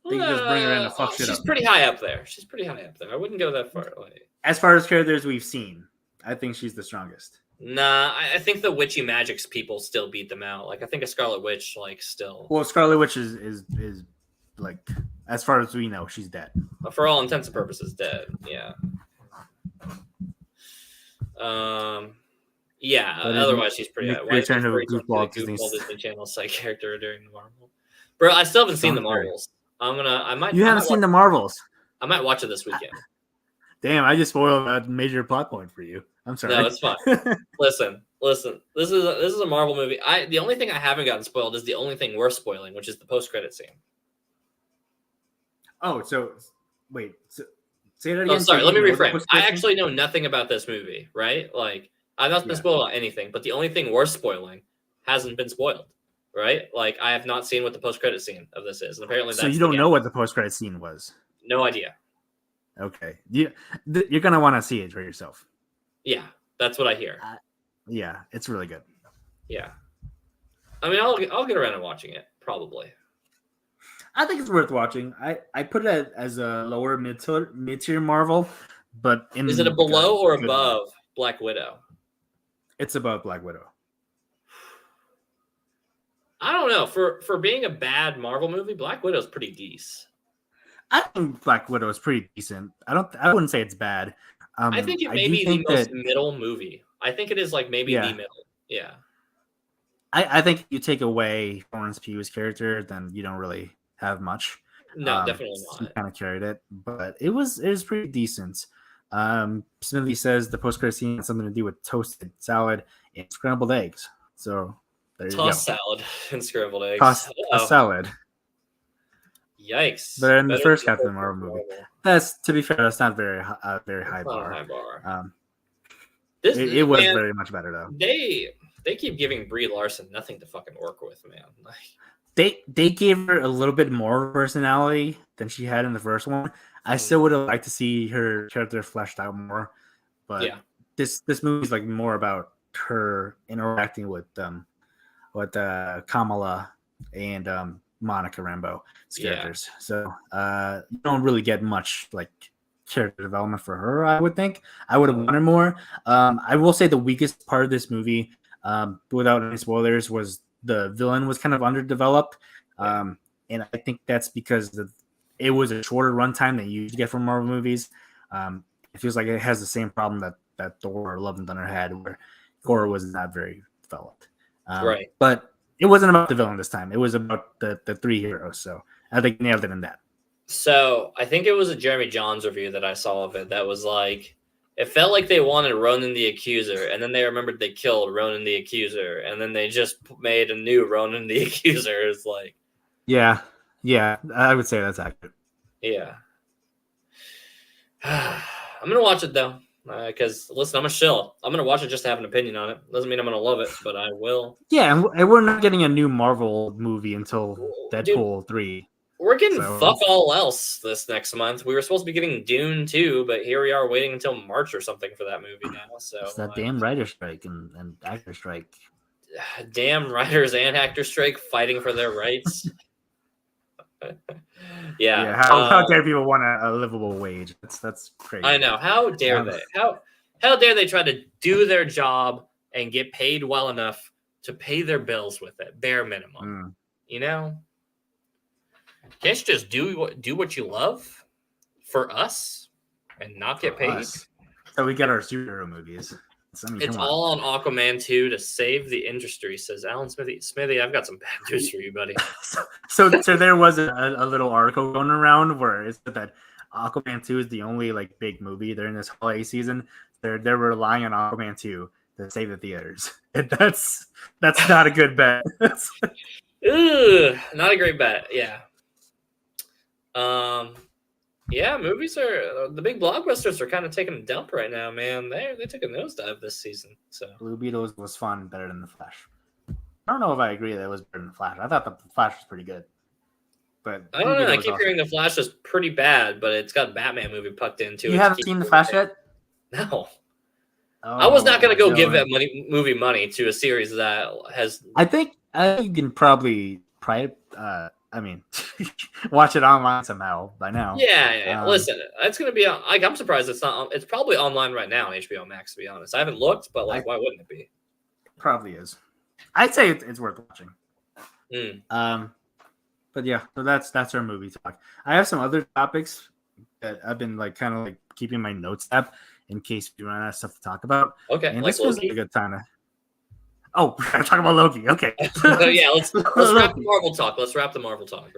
They can just bring her in to fuck shit She's up. pretty high up there. She's pretty high up there. I wouldn't go that far. Like, as far as characters we've seen, I think she's the strongest. Nah, I think the witchy magics people still beat them out. Like I think a Scarlet Witch, like still. Well, Scarlet Witch is like, as far as we know, she's dead. For all intents and purposes, dead. Yeah. Yeah. But otherwise, she's pretty. Nick Why is turned into a goofball goofball Disney Channel side character during the Marvel? Bro, I still haven't seen the Marvels. I might. You haven't seen the Marvels? I might watch it this weekend. Damn, I just spoiled a major plot point for you. I'm sorry. No, it's fine. Listen. This is a Marvel movie. The only thing I haven't gotten spoiled is the only thing we're spoiling, which is the post-credit scene. Oh, so wait. So, say that again. Oh, sorry. Let me reframe. I actually know nothing about this movie, right? Like, I've not been spoiled on anything, but the only thing we're spoiling hasn't been spoiled, right? Like, I have not seen what the post-credit scene of this is, and apparently that's so you don't know what the post-credit scene was. No idea. Okay, you're gonna want to see it for yourself. Yeah, that's what I hear. Yeah, it's really good. Yeah, I mean, I'll get around to watching it probably. I think it's worth watching. I put it as a lower mid-tier Marvel, but is it a below or above Black Widow? It's above Black Widow. I don't know. For being a bad Marvel movie, Black Widow's pretty decent. I think Black Widow is pretty decent. I wouldn't say it's bad. I think it may be the most middle movie. I think it is like maybe the middle. Yeah. I think if you take away Florence Pugh's character, then you don't really have much. No, definitely not. She kind of carried it, but it was pretty decent. Smithy says the post-credit scene has something to do with toasted salad and scrambled eggs. So there you go. Tossed salad and scrambled eggs. Tossed a salad. Yikes! But in the first Captain Marvel movie, that's, to be fair, that's not very high bar. High bar. It was very much better though. They keep giving Brie Larson nothing to fucking work with, man. Like, they gave her a little bit more personality than she had in the first one. I still would have liked to see her character fleshed out more, but this movie is like more about her interacting with Kamala and Monica Rambeau's characters. So you don't really get much like character development for her. I would think I would have wanted more. I will say the weakest part of this movie, without any spoilers, was the villain was kind of underdeveloped, and I think that's because it was a shorter runtime than you usually get from Marvel movies. It feels like it has the same problem that Thor or Love and Thunder had, where Thor was not very developed. Right, but it wasn't about the villain this time. It was about the three heroes. So I think nailed it in that. So I think it was a Jeremy Johns review that I saw of it that was like, it felt like they wanted Ronan the Accuser, and then they remembered they killed Ronan the Accuser, and then they just made a new Ronan the Accuser. It's like, yeah, I would say that's accurate. Yeah. I'm gonna watch it though, because listen, I'm a shill. I'm gonna watch it just to have an opinion on it. Doesn't mean I'm gonna love it, but I will. Yeah, and we're not getting a new Marvel movie until Deadpool 3. We're getting fuck all else this next month. We were supposed to be getting Dune 2, but here we are waiting until March or something for that movie now. So it's that damn writer strike and actor strike. Damn writers and actor strike fighting for their rights. Yeah. How dare people want a livable wage? That's crazy. I know. How dare they? How dare they try to do their job and get paid well enough to pay their bills with it, bare minimum. You know? Can't you just do what you love for us and not get paid? So we get our superhero movies. It's all on Aquaman 2 to save the industry, says Alan Smithy. Smithy, I've got some bad news for you, buddy. So there was a little article going around where it said that Aquaman 2 is the only like big movie during this holiday season. They're relying on Aquaman 2 to save the theaters. And that's not a good bet. Ugh, not a great bet. Yeah. Yeah, movies are the big blockbusters are kind of taking a dump right now, man. They took a nosedive this season. So Blue Beetle was fun, better than The Flash. I don't know if I agree that it was better than The Flash. I thought The Flash was pretty good. but I don't Blue know. Beetle I was keep awesome. hearing the Flash is pretty bad, but it's got a Batman movie pucked into it. You haven't seen the Flash yet? No. Oh, I was not going to go give Dylan. that movie money to a series that has. I think you can probably watch it online somehow by now. Yeah. Listen, it's going to be like I'm surprised it's not. It's probably online right now on HBO Max. To be honest, I haven't looked, but like, why wouldn't it be? Probably is. I'd say it's worth watching. But yeah, so that's our movie talk. I have some other topics that I've been like kind of like keeping my notes app in case we run out of stuff to talk about. Okay, and like this was Loki? a good time to. Oh, we're gonna talk about Loki. Okay. So yeah, let's wrap the Marvel talk. Let's wrap the Marvel talk.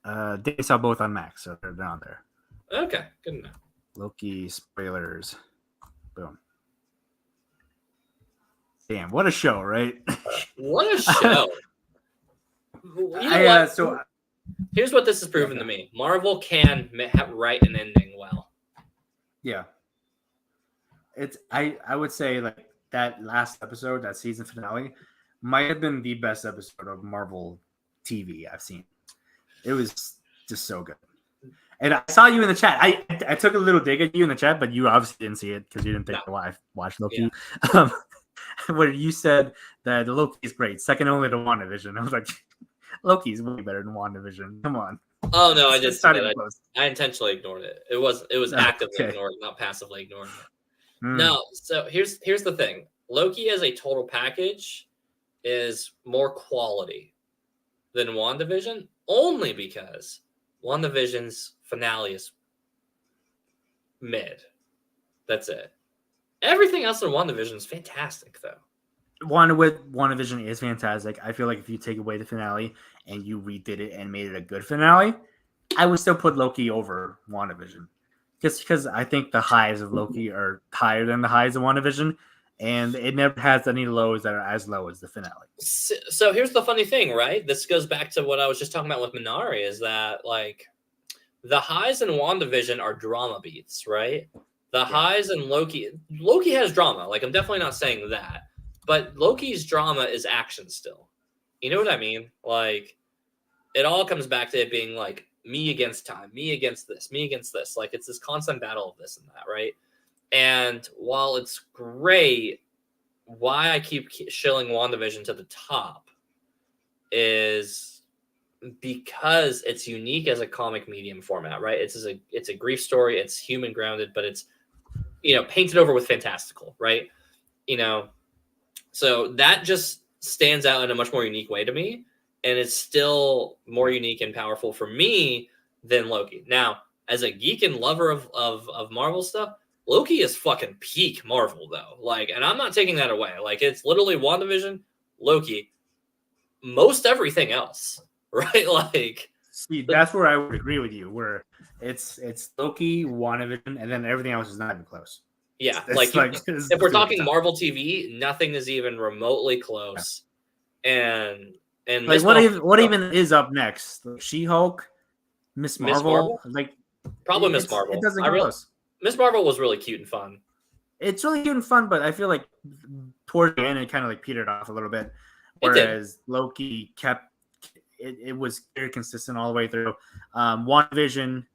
Right. They saw both on Max, so they're on there. Okay, good enough. Loki spoilers. Boom. Damn, what a show, right? What a show! You know what? So here's what this has proven to me: Marvel can write an ending well. Yeah. I would say like that last episode, that season finale, might have been the best episode of Marvel TV I've seen. It was just so good. And I saw you in the chat. I took a little dig at you in the chat, but you obviously didn't see it because you didn't think I watched Loki. Yeah. Where you said that Loki is great, second only to WandaVision. I was like, Loki's way better than WandaVision. Come on. Oh no, I just I intentionally ignored it. It was actively ignored, not passively ignored. No, so here's the thing. Loki as a total package is more quality than WandaVision, only because WandaVision's finale is mid. That's it. Everything else in WandaVision is fantastic, though. WandaVision is fantastic. I feel like if you take away the finale and you redid it and made it a good finale, I would still put Loki over WandaVision. Just because I think the highs of Loki are higher than the highs of WandaVision, and it never has any lows that are as low as the finale. So here's the funny thing, right? This goes back to what I was just talking about with Minari, is that like the highs in WandaVision are drama beats, right? The highs in Loki has drama. Like I'm definitely not saying that, but Loki's drama is action still. You know what I mean? Like it all comes back to it being like me against time, me against this, me against this. Like it's this constant battle of this and that, right? And while it's great, why I keep shilling WandaVision to the top is because it's unique as a comic medium format, right? It's a grief story, it's human grounded, but it's painted over with fantastical, right? So that just stands out in a much more unique way to me. And it's still more unique and powerful for me than Loki. Now, as a geek and lover of Marvel stuff, Loki is fucking peak Marvel, though. Like, and I'm not taking that away. Like, it's literally WandaVision, Loki, most everything else, right? Like, see, that's where I would agree with you. Where it's Loki, WandaVision, and then everything else is not even close. Yeah, if we're talking Marvel TV, nothing is even remotely close. Yeah. And like what even is up next? She-Hulk, Miss Marvel? Like probably Miss Marvel. It doesn't come close. Miss Marvel was really cute and fun. It's really cute and fun, but I feel like towards the end it kind of like petered off a little bit. Whereas Loki kept it was very consistent all the way through. WandaVision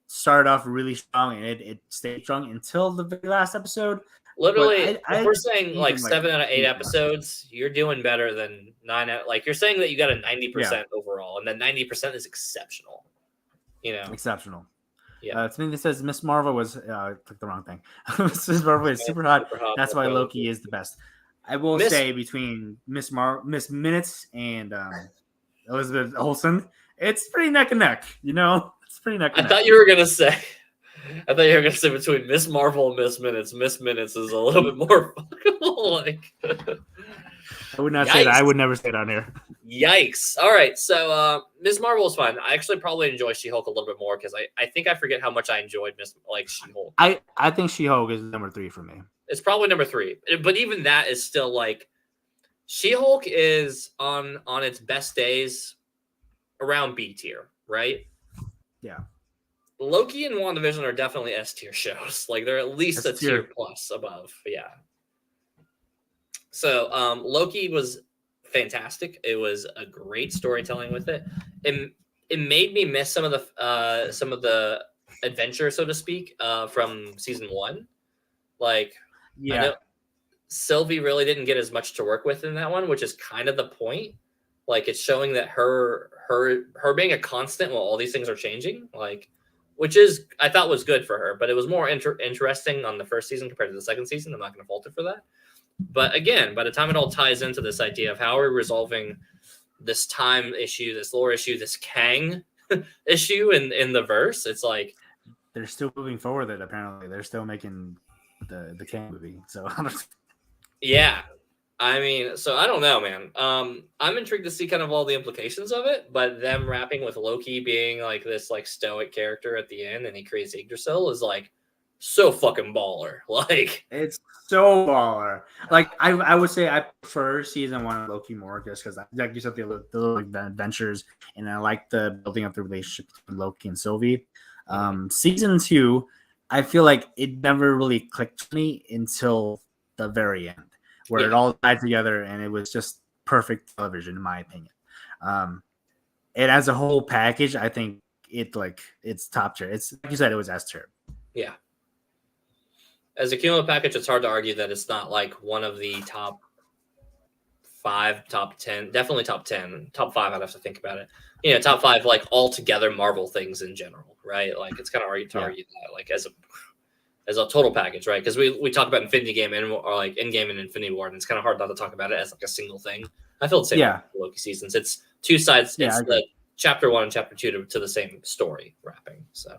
started off really strong and it stayed strong until the very last episode. Literally, if we're saying like 7 out of 8 episodes, you're doing better than 9 out. Like you're saying that you got a 90% overall, and then 90% is exceptional. Exceptional. Yeah. To me, this says Miss Marvel was clicked the wrong thing. Miss Marvel is super hot. That's why Loki is the best. I will say between Miss Minutes and Elizabeth Olsen, it's pretty neck and neck. It's pretty neck and neck. I thought you were gonna say between Miss Marvel and Miss Minutes. Miss Minutes is a little bit more fuckable. Like, I would not say that. I would never say it on here. Yikes! All right, so Miss Marvel is fine. I actually probably enjoy She-Hulk a little bit more because I think I forget how much I enjoyed She-Hulk. I think She-Hulk is number 3 for me. It's probably number 3, but even that is still like She-Hulk is on its best days around B tier, right? Yeah. Loki and WandaVision are definitely S tier shows. Like they're at least a tier plus above. Yeah. So Loki was fantastic. It was a great storytelling with it. It made me miss some of the adventure, so to speak, from season 1. Like, I Yeah, know Sylvie really didn't get as much to work with in that one, which is kind of the point. Like, it's showing that her being a constant while all these things are changing, like, which is I thought was good for her, but it was more interesting on the first season compared to the second season. I'm not going to fault it for that. But again, by the time it all ties into this idea of how we're resolving this time issue, this lore issue, this Kang issue in the verse, it's like they're still moving forward. It apparently they're still making the King movie. So yeah. I mean, so I don't know, man. I'm intrigued to see kind of all the implications of it, but them wrapping with Loki being like this like stoic character at the end, and he creates Yggdrasil is like so fucking baller. Like, it's so baller. Like I would say I prefer season 1 of Loki more just because like you said the little like, adventures, and I like the building up the relationship between Loki and Sylvie. Season 2, I feel like it never really clicked for me until the very end, where it all tied together, and it was just perfect television in my opinion. And as a whole package, I think it's top tier. It's like you said, it was S tier. Yeah. As a cumulative package, it's hard to argue that it's not like one of the top 5, top 10, definitely top 10, top 5. I'd have to think about it. You know, top 5 like altogether Marvel things in general, right? Like it's kind of hard to argue that like as a total package, right? Because we talk about Infinity Game or like Endgame and Infinity War, and it's kind of hard not to talk about it as like a single thing. I feel the same with Loki seasons. It's two sides. It's the chapter 1 and chapter 2 to the same story wrapping. So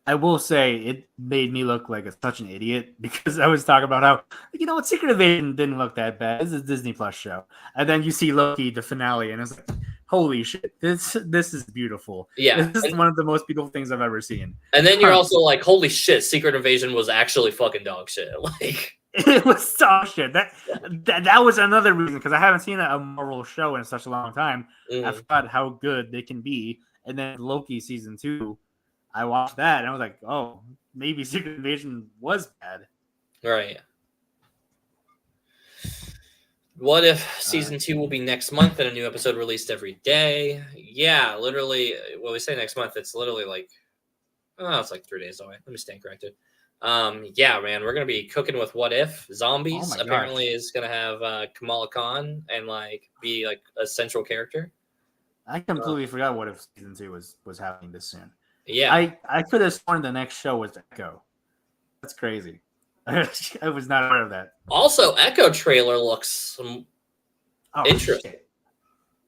I will say it made me look like such an idiot because I was talking about how, you know what, Secret Invasion didn't look that bad. This is a Disney Plus show. And then you see Loki, the finale, and it's like, holy shit, this is beautiful. Yeah. This is one of the most beautiful things I've ever seen. And then you're also like, holy shit, Secret Invasion was actually fucking dog shit. Like, it was dog shit. That was another reason, because I haven't seen a Marvel show in such a long time. I forgot how good they can be. And then Loki season 2, I watched that and I was like, oh, maybe Secret Invasion was bad. Right. What if season 2 will be next month and a new episode released every day? Yeah, literally. When we say next month, it's literally like, it's like 3 days away. Let me stand corrected. Yeah, man, we're gonna be cooking with What If Zombies. Apparently, is gonna have Kamala Khan and like be like a central character. I completely forgot What If season 2 was happening this soon. Yeah, I could have sworn the next show was Echo. That's crazy. I was not aware of that. Also, Echo trailer looks interesting. Shit.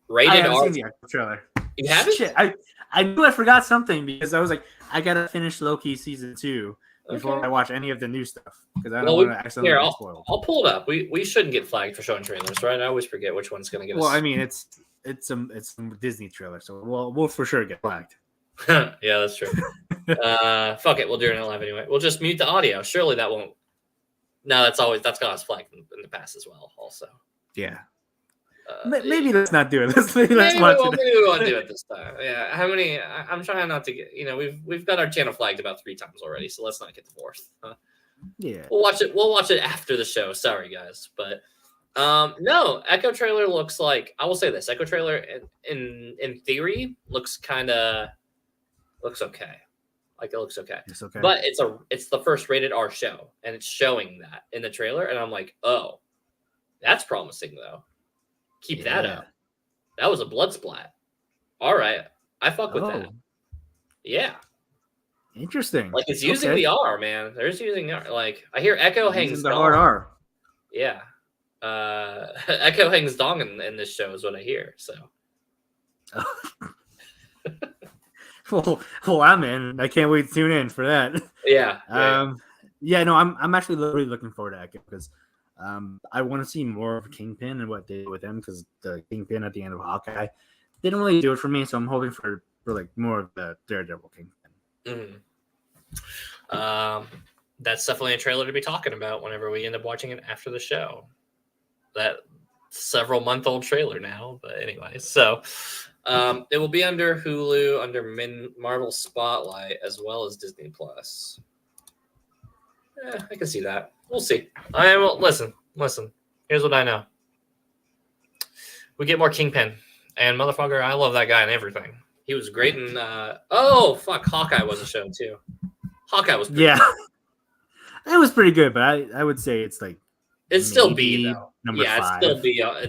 Rated I haven't R. seen the Echo trailer. You haven't? Shit. I knew I forgot something because I was like, I gotta finish Loki season 2 before I watch any of the new stuff because I don't want to accidentally get spoiled. I'll pull it up. We shouldn't get flagged for showing trailers, right? I always forget which one's gonna get us. Well, I mean, it's some Disney trailer, so we'll for sure get flagged. Yeah, that's true. Fuck it, we'll do it live anyway. We'll just mute the audio. Surely that won't. No, that's got us flagged in the past as well. Also, yeah. Maybe let's not do it. Maybe we won't do it this time. Yeah, how many? I'm trying not to get. You know, we've got our channel flagged about 3 times already, so let's not get divorced. Yeah, we'll watch it. We'll watch it after the show. Sorry, guys, but no. Echo trailer looks like. I will say this. Echo trailer in theory looks okay. Like it looks okay. It's okay. But it's the first rated R show, and it's showing that in the trailer, and I'm like, oh, that's promising though. Keep that up. That was a blood splat. All right. I fuck with that. Yeah. Interesting. Like it's using the R, man. There's using R. Like I hear Echo hangs the hard R. Yeah. Echo hangs dong in this show is what I hear. So well, I'm in. I can't wait to tune in for that. Yeah. Yeah, no, I'm actually really looking forward to Echo because I want to see more of Kingpin and what they did with him because the Kingpin at the end of Hawkeye didn't really do it for me. So I'm hoping for like more of the Daredevil Kingpin. That's definitely a trailer to be talking about whenever we end up watching it after the show. That several month old trailer now, but anyway, so it will be under Hulu, under Marvel Spotlight, as well as Disney Plus. I can see that. We'll see. Listen. Here's what I know. We get more Kingpin, and motherfucker, I love that guy and everything. He was great in. Hawkeye was a show too. Hawkeye was pretty good. It was pretty good, but I would say it's like It's still B though. number 5. It's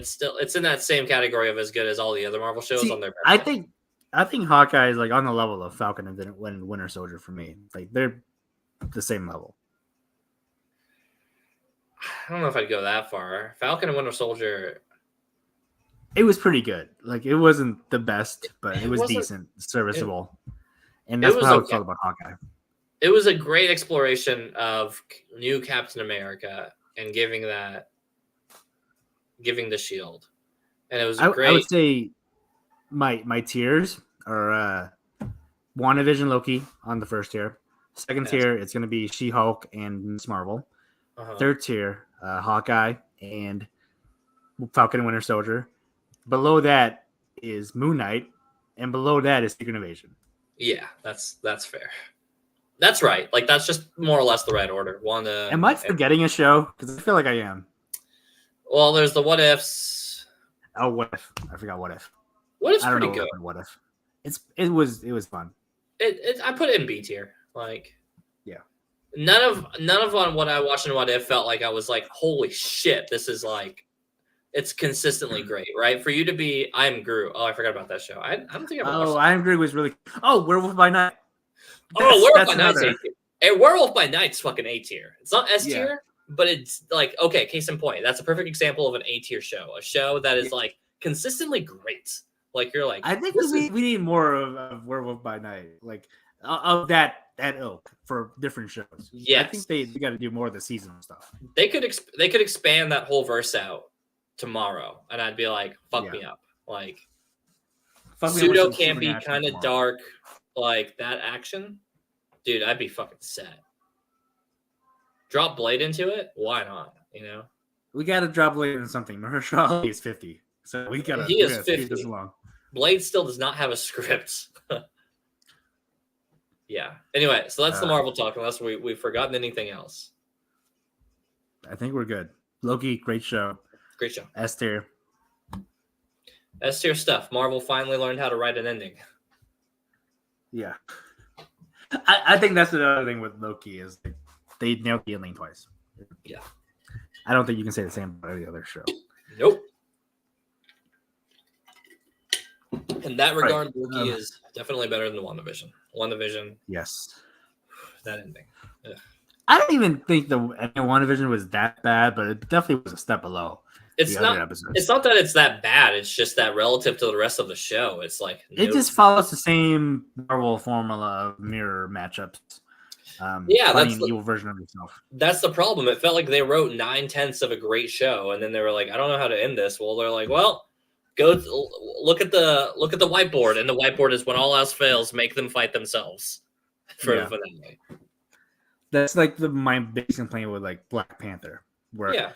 still B. It's in that same category of as good as all the other Marvel shows on their. I think Hawkeye is like on the level of Falcon and Winter Soldier for me. Like they're the same level. I don't know if I'd go that far. Falcon and Winter Soldier. It was pretty good. Like it wasn't the best, but it was decent, serviceable, and that's how I felt about Hawkeye. It was a great exploration of new Captain America and giving the shield, and it was great. I would say my tiers are WandaVision, Loki on the first tier. Second tier, it's going to be She-Hulk and Ms. Marvel. Third tier, Hawkeye and Falcon and Winter Soldier. Below that is Moon Knight, and below that is Secret Invasion. Yeah, that's fair. That's right. Like that's just more or less the right order. Wanda. Am I forgetting a show? Because I feel like I am. Well, there's the What Ifs. Oh, What If? I forgot What If. What If's pretty good. What If? It was fun. I put it in B tier. Like, yeah. None of on what I watched in What If felt like I was like, holy shit, this is like, it's consistently great, right? For you to be I Am Groot. Oh, I forgot about that show. I don't think I've watched I Am Groot was really. Oh, Werewolf by Night. Werewolf by Night's A tier. Hey, Werewolf by Night's fucking A tier. It's not S tier, but it's like, okay, case in point. That's a perfect example of an A tier show. A show that is like consistently great. Like you're like, I think we need more of Werewolf by Night, like of that ilk for different shows. Yes. I think they got to do more of the seasonal stuff. They could expand that whole verse out tomorrow, and I'd be like, fuck me up. Like, pseudo can be kind of dark. Like that action, dude, I'd be fucking set. Drop Blade into it, why not? You know, we got to drop Blade into something. Mahershala Ali is 50, so we got to. He is 50. Blade still does not have a script. Yeah. Anyway, so that's the Marvel talk. Unless we've forgotten anything else. I think we're good. Loki, great show. Great show. S tier. S tier stuff. Marvel finally learned how to write an ending. Yeah, I think that's another thing with Loki is they nailed the ending twice. Yeah, I don't think you can say the same about any other show. Nope. In that regard, Loki is definitely better than WandaVision. WandaVision, yes, that ending. Ugh. I don't even think the WandaVision was that bad, but it definitely was a step below. It's not that it's that bad. It's just that relative to the rest of the show, it's like it just follows the same Marvel formula of mirror matchups. That's the evil version of yourself. That's the problem. It felt like they wrote 9/10 of a great show, and then they were like, "I don't know how to end this." Well, they're like, "Well, go look at the whiteboard, and the whiteboard is when all else fails, make them fight themselves for the finale." That's like my biggest complaint with like Black Panther, where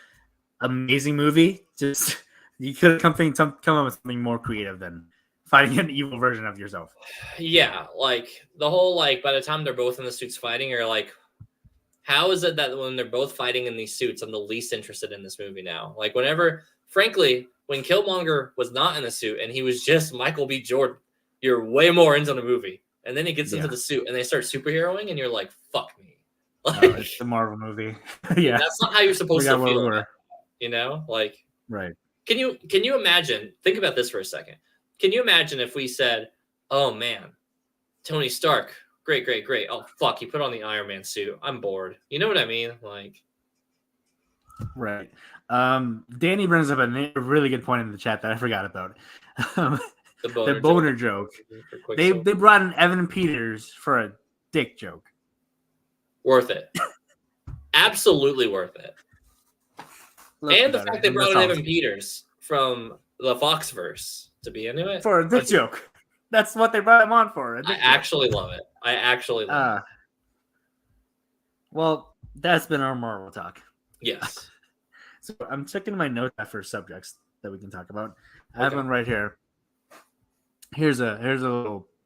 amazing movie. Just you could come up with something more creative than fighting an evil version of yourself. Yeah, like the whole by the time they're both in the suits fighting, you're like, how is it that when they're both fighting in these suits, I'm the least interested in this movie now? Like frankly, when Killmonger was not in the suit and he was just Michael B. Jordan, you're way more into the movie. And then he gets into the suit and they start superheroing, and you're like, fuck me. Like, it's the Marvel movie. Yeah, that's not how you're supposed to feel. You know, like, right. Can you imagine? Think about this for a second. Can you imagine if we said, "Oh man, Tony Stark, great. Oh fuck, he put on the Iron Man suit. I'm bored." You know what I mean? Like, right. Danny brings up a really good point in the chat that I forgot about. The boner joke. They brought in Evan Peters for a dick joke. Worth it. Absolutely worth it. And the fact they brought in Evan Peters from the Foxverse to be into it. For a dick joke. That's what they brought him on for. I actually love it. It. Well, that's been our Marvel talk. Yes. So I'm checking my notes for subjects that we can talk about. I have one right here. Here's a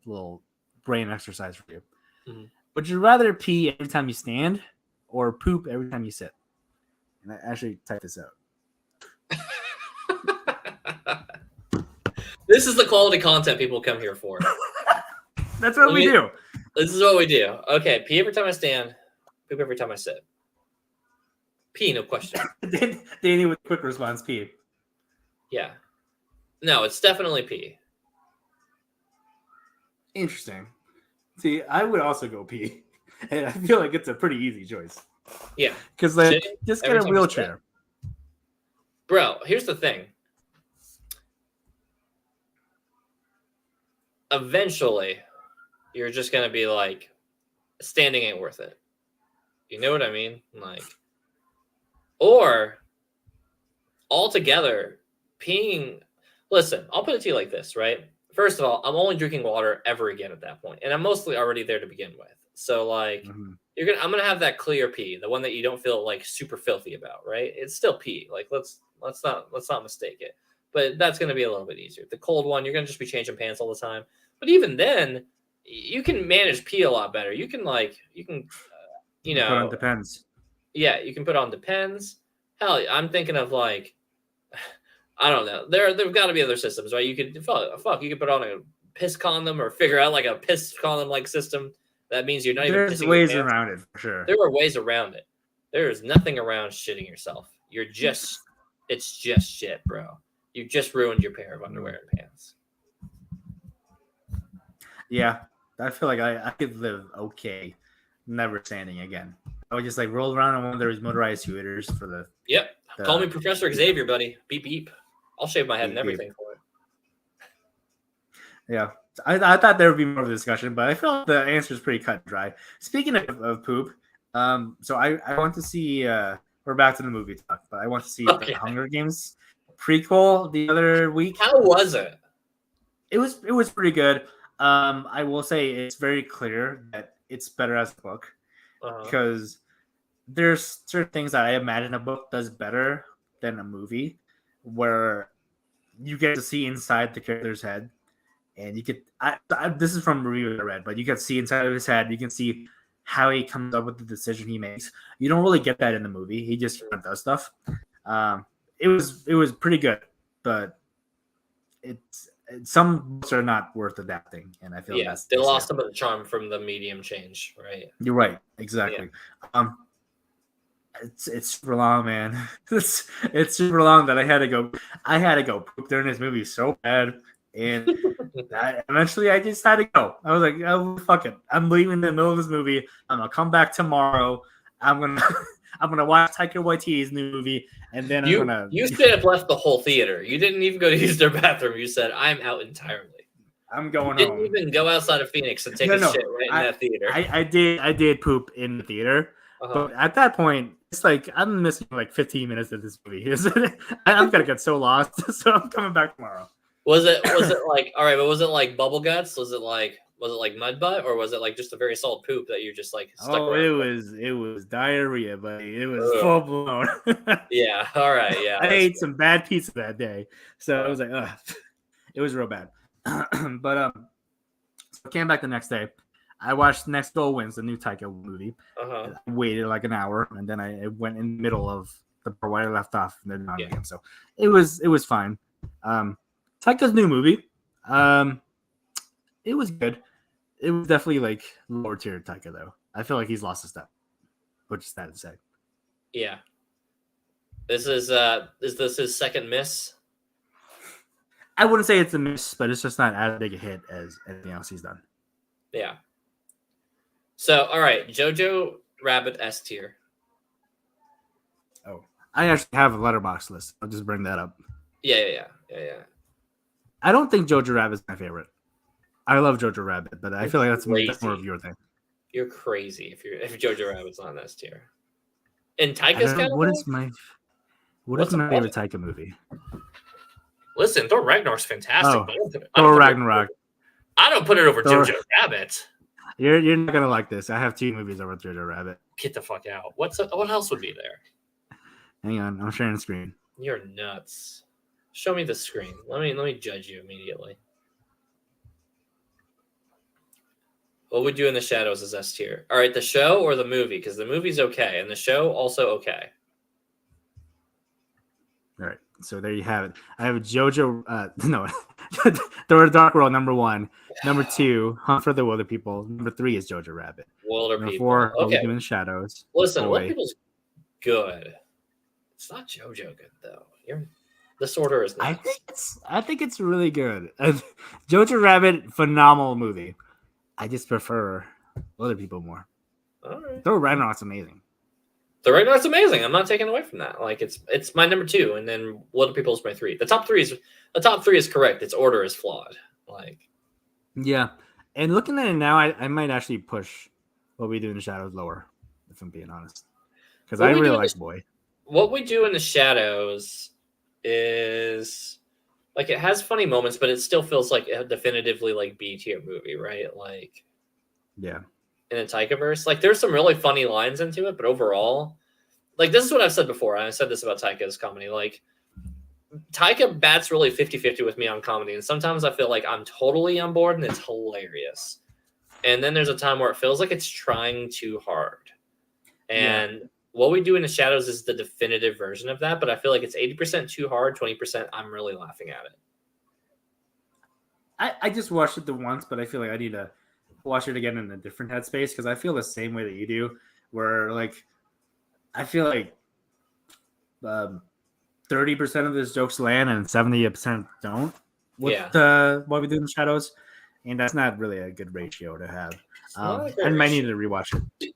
little brain exercise for you. Mm-hmm. Would you rather pee every time you stand or poop every time you sit? And I actually type this out. This is the quality content people come here for. That's what we do. This is what we do. Okay, pee every time I stand, poop every time I sit. Pee, no question. Danny with quick response, pee. Yeah. No, it's definitely pee. Interesting. See, I would also go pee. And I feel like it's a pretty easy choice. Yeah. Because just get a wheelchair. Bro, here's the thing. Eventually, you're just going to be like, standing ain't worth it. You know what I mean? Like, or altogether, peeing. Listen, I'll put it to you like this, right? First of all, I'm only drinking water ever again at that point, and I'm mostly already there to begin with. So, like, I'm gonna have that clear pee, the one that you don't feel like super filthy about, right? It's still pee. Like, let's not mistake it. But that's gonna be a little bit easier. The cold one, you're gonna just be changing pants all the time. But even then, you can manage pee a lot better. You can put on Depends. Yeah, you can put on Depends. Hell, I'm thinking of like, I don't know. There've got to be other systems, right? You could you could put on a piss condom or figure out like a piss condom like system. That means you're not even pissing. There's ways around it for sure. There are ways around it. There is nothing around shitting yourself. It's just shit, bro. You just ruined your pair of underwear and pants. Yeah, I feel like I could live okay, never standing again. I would just like roll around on one of those motorized scooters for the. Yep. Call me Professor Xavier, buddy. Beep beep. I'll shave my head and everything for it. Yeah, I thought there would be more of a discussion, but I feel like the answer is pretty cut and dry. Speaking of poop, so I want to see. We're back to the movie talk, but I want to see the Hunger Games prequel the other week. How was it? It was pretty good. I will say it's very clear that it's better as a book because there's certain things that I imagine a book does better than a movie, where you get to see inside the character's head, and you could. This is from reviews I read, but you can see inside of his head. You can see how he comes up with the decision he makes. You don't really get that in the movie. He just does stuff. It was pretty good, but some books are not worth adapting, and I feel they lost some of the charm from the medium change, right? You're right, exactly. Yeah. It's super long, man. It's super long that I had to go poop during this movie so bad, and eventually I just had to go. I was like, oh fuck it, I'm leaving in the middle of this movie. I'm gonna come back tomorrow. I'm gonna watch Taika Waititi's new movie, and then You should have left the whole theater. You didn't even go to use their bathroom. You said, "I'm out entirely. I'm going home." home. Didn't even go outside of Phoenix and take a shit right in that theater. I did poop in the theater, but at that point, it's like I'm missing like 15 minutes of this movie. I'm gonna get so lost, so I'm coming back tomorrow. Was it like all right? But was it like bubble guts? Was it like mud butt, or was it like just a very solid poop that you're just like stuck around? It was diarrhea, buddy. It was full blown. Yeah, all right, yeah. I ate some bad pizza that day, so I was like, ugh, it was real bad. But so I came back the next day. I watched Next Goal Wins, the new Taika movie. I waited like an hour, and then I went in the middle of the part where I left off, and then on again. So it was fine. Taika's new movie. It was good. It was definitely like lower tier Taika though. I feel like he's lost a step, which is sad to say. Yeah. Is this his second miss? I wouldn't say it's a miss, but it's just not as big a hit as anything else he's done. Yeah. So, all right, Jojo Rabbit S tier. Oh, I actually have a letterbox list. I'll just bring that up. Yeah. I don't think Jojo Rabbit's my favorite. I love Jojo Rabbit, but I feel like that's more of your thing. You're crazy if Jojo Rabbit's on this tier. In Taika's category? What is my favorite Taika movie? Listen, Thor Ragnarok's fantastic. Thor Ragnarok. I don't put it over Jojo Rabbit. You're not gonna like this. I have 2 movies over Jojo Rabbit. Get the fuck out. What else would be there? Hang on, I'm sharing the screen. You're nuts. Show me the screen. Let me judge you immediately. What would do in the shadows is S tier. All right, the show or the movie? Because the movie's okay, and the show also okay. All right, so there you have it. I have Jojo. No, Thor: Dark World, number 1. Number 2, Hunt for the Wilder People. Number 3 is Jojo Rabbit. Wilder Number People. 4, What We Okay. Do in the Shadows. Listen, Boy. Wilder People's good. It's not JoJo good though. This order is I nuts. think it's really good. Jojo Rabbit, phenomenal movie. I just prefer Wilder People more. All right. Thor Ragnarok's amazing. The Ragnarok's amazing. I'm not taking away from that. Like it's my number 2, and then Wilder People is my 3. The top three is correct. Its order is flawed. Like yeah, and looking at it now, I might actually push What We Do in the Shadows lower, if I'm being honest, because I really like Boy. What We Do in the Shadows is like it has funny moments, but it still feels like a definitively like B tier movie, right? Like yeah. In a Taika-verse, like there's some really funny lines into it, but overall, like this is what I've said before. And I said this about Taika's comedy. Like Taika bats really 50-50 with me on comedy, and sometimes I feel like I'm totally on board and it's hilarious. And then there's a time where it feels like it's trying too hard. And What We Do in the Shadows is the definitive version of that, but I feel like it's 80% too hard, 20% I'm really laughing at it. I just watched it the once, but I feel like I need to watch it again in a different headspace because I feel the same way that you do, where like I feel like 30% of those jokes land and 70% don't with What We Do in the Shadows, and that's not really a good ratio to have. I might need to rewatch it.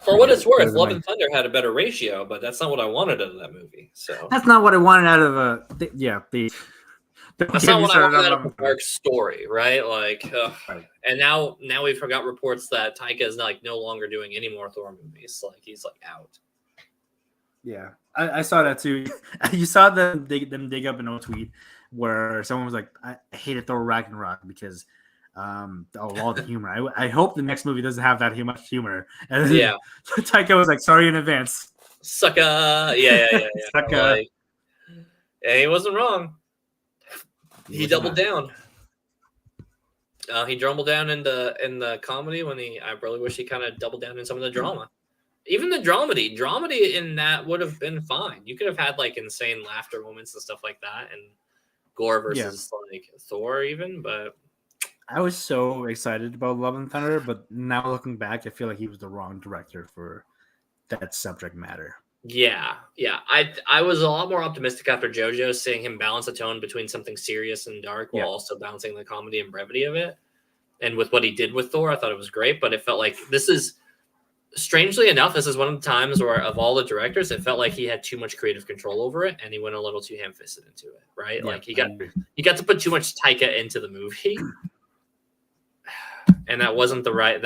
For what it's worth, Love and Thunder had a better ratio, but that's not what I wanted out of that movie. So that's not what I wanted out of a That's not what I wanted out of a dark story, right? Like, right. And now we've got reports that Taika is like no longer doing any more Thor movies. Like he's like out. Yeah, I saw that too. You saw them dig up an old tweet where someone was like, "I hated Thor Ragnarok because all the humor. I hope the next movie doesn't have that much humor." And yeah, Taika was like, "Sorry in advance." Sucka. Yeah. Sucka. Like, and he wasn't wrong. He doubled down. He drumbled down in the comedy when I really wish he kind of doubled down in some of the drama. Even the dramedy in that would have been fine. You could have had like insane laughter moments and stuff like that, and Gore versus like Thor even. But I was so excited about Love and Thunder, but now looking back, I feel like he was the wrong director for that subject matter. Yeah. I was a lot more optimistic after JoJo, seeing him balance a tone between something serious and dark while also balancing the comedy and brevity of it. And with what he did with Thor, I thought it was great, but it felt like strangely enough, this is one of the times where of all the directors, it felt like he had too much creative control over it and he went a little too ham-fisted into it, right? Yeah, like he got to put too much Taika into the movie. And that wasn't the right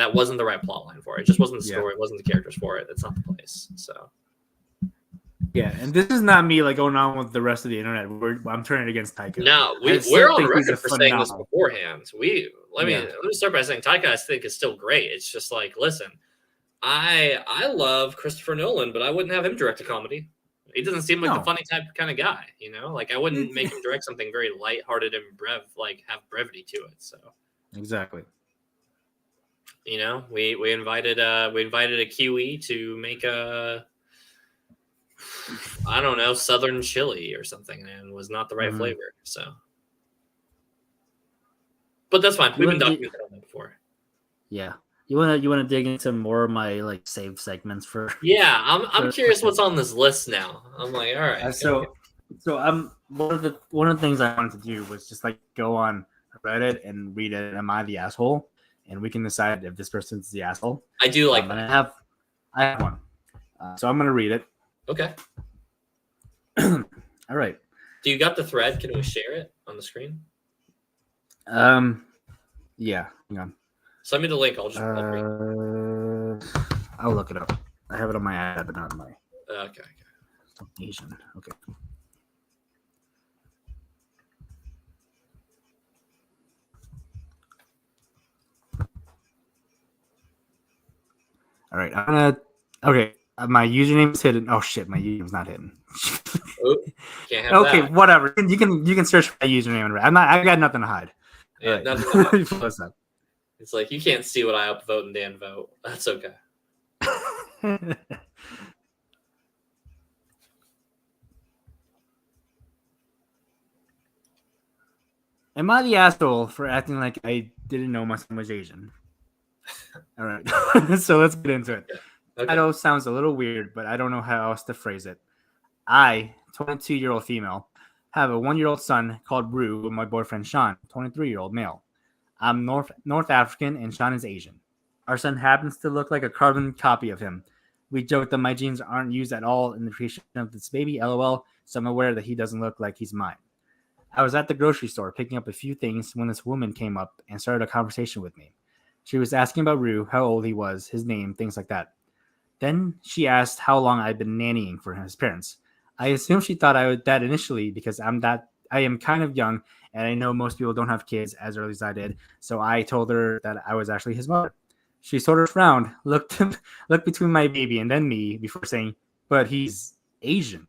plot line for it. It just wasn't the story, it wasn't the characters for it. That's not the place. So yeah, and this is not me like going on with the rest of the internet. I'm turning against Taika. No, we're on record for saying this beforehand. Let me start by saying Taika, I think, is still great. It's just like, listen, I love Christopher Nolan, but I wouldn't have him direct a comedy. He doesn't seem like the funny type kind of guy, you know. Like I wouldn't make him direct something very lighthearted and have brevity to it. So exactly. You know, we invited a Kiwi to make a, I don't know, Southern chili or something, and it was not the right flavor. So, but that's fine. We've been documenting on that before. Yeah, you wanna dig into more of my like save segments for? Yeah, I'm curious what's on this list now. I'm like, all right. So I'm one of the things I wanted to do was just like go on Reddit and read it. Am I the asshole? And we can decide if this person's the asshole. I do like that. I have one. So I'm gonna read it. Okay. All right. Do you got the thread? Can we share it on the screen? Yeah. Hang on. Send me the link. I'll just. I'll look it up. I have it on my iPad, but not on my. Okay. Asian. Okay. All right. Okay. My username is hidden. Oh shit, my username's not hidden. Can't have okay, that. Whatever. You can search for my username. I got nothing to hide. Yeah, right. It's like you can't see what I upvote and Dan vote. That's okay. Am I the asshole for acting like I didn't know my son was Asian? All right. So let's get into it. Okay. I know it sounds a little weird, but I don't know how else to phrase it. I, 22-year-old female, have a 1-year-old son called Rue with my boyfriend Sean, 23-year-old male. I'm North African and Sean is Asian. Our son happens to look like a carbon copy of him. We joke that my genes aren't used at all in the creation of this baby, lol, so I'm aware that he doesn't look like he's mine. I was at the grocery store picking up a few things when this woman came up and started a conversation with me. She was asking about Rue, how old he was, his name, things like that. Then she asked how long I'd been nannying for his parents. I assumed she thought I would that initially because I am kind of young and I know most people don't have kids as early as I did, so I told her that I was actually his mother. She sort of frowned, looked between my baby and then me before saying, "But he's Asian."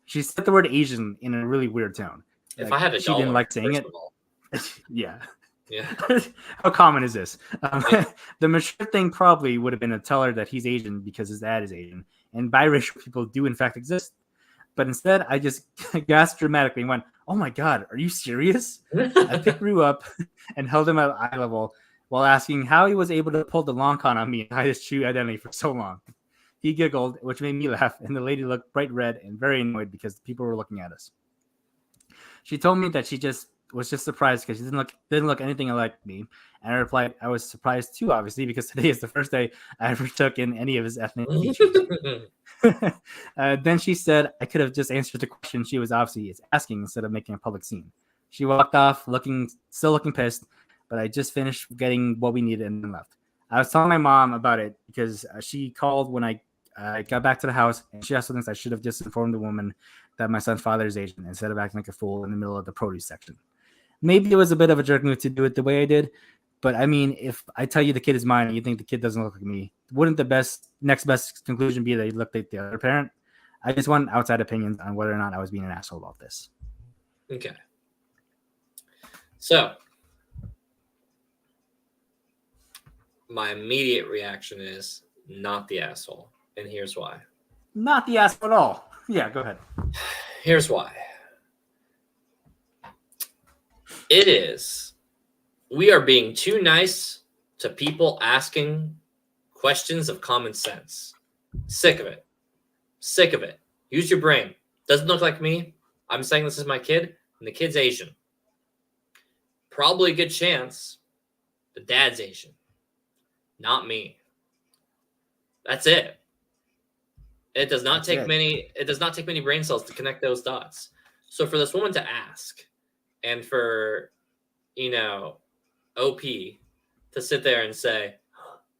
She said the word Asian in a really weird tone. If I had a she dollar, didn't like saying first it. of all. Yeah. Yeah. How common is this? The mature thing probably would have been to tell her that he's Asian because his dad is Asian, and biracial people do in fact exist. But instead, I just gasped dramatically and went, "Oh my god, are you serious?" I picked Rue up and held him at eye level while asking how he was able to pull the long con on me and hide his true identity for so long. He giggled, which made me laugh, and the lady looked bright red and very annoyed because people were looking at us. She told me that she just was just surprised because she didn't look anything like me, and I replied I was surprised too, obviously, because today is the first day I ever took in any of his ethnic features. Then she said I could have just answered the question she was obviously asking instead of making a public scene. She walked off, still looking pissed, but I just finished getting what we needed and then left. I was telling my mom about it because she called when I got back to the house, and she also thinks I should have just informed the woman that my son's father is Asian instead of acting like a fool in the middle of the produce section. Maybe it was a bit of a jerk move to do it the way I did, but I mean, if I tell you the kid is mine and you think the kid doesn't look like me, wouldn't the next best conclusion be that he looked like the other parent? I just want outside opinions on whether or not I was being an asshole about this. Okay. So, my immediate reaction is not the asshole, and here's why. Not the asshole at all. Yeah, go ahead. Here's why. It is. We are being too nice to people asking questions of common sense. Sick of it. Sick of it. Use your brain. Doesn't look like me. I'm saying this is my kid, and the kid's Asian. Probably a good chance the dad's Asian. Not me. That's it. It does not take many brain cells to connect those dots. So for this woman to ask, and for OP to sit there and say,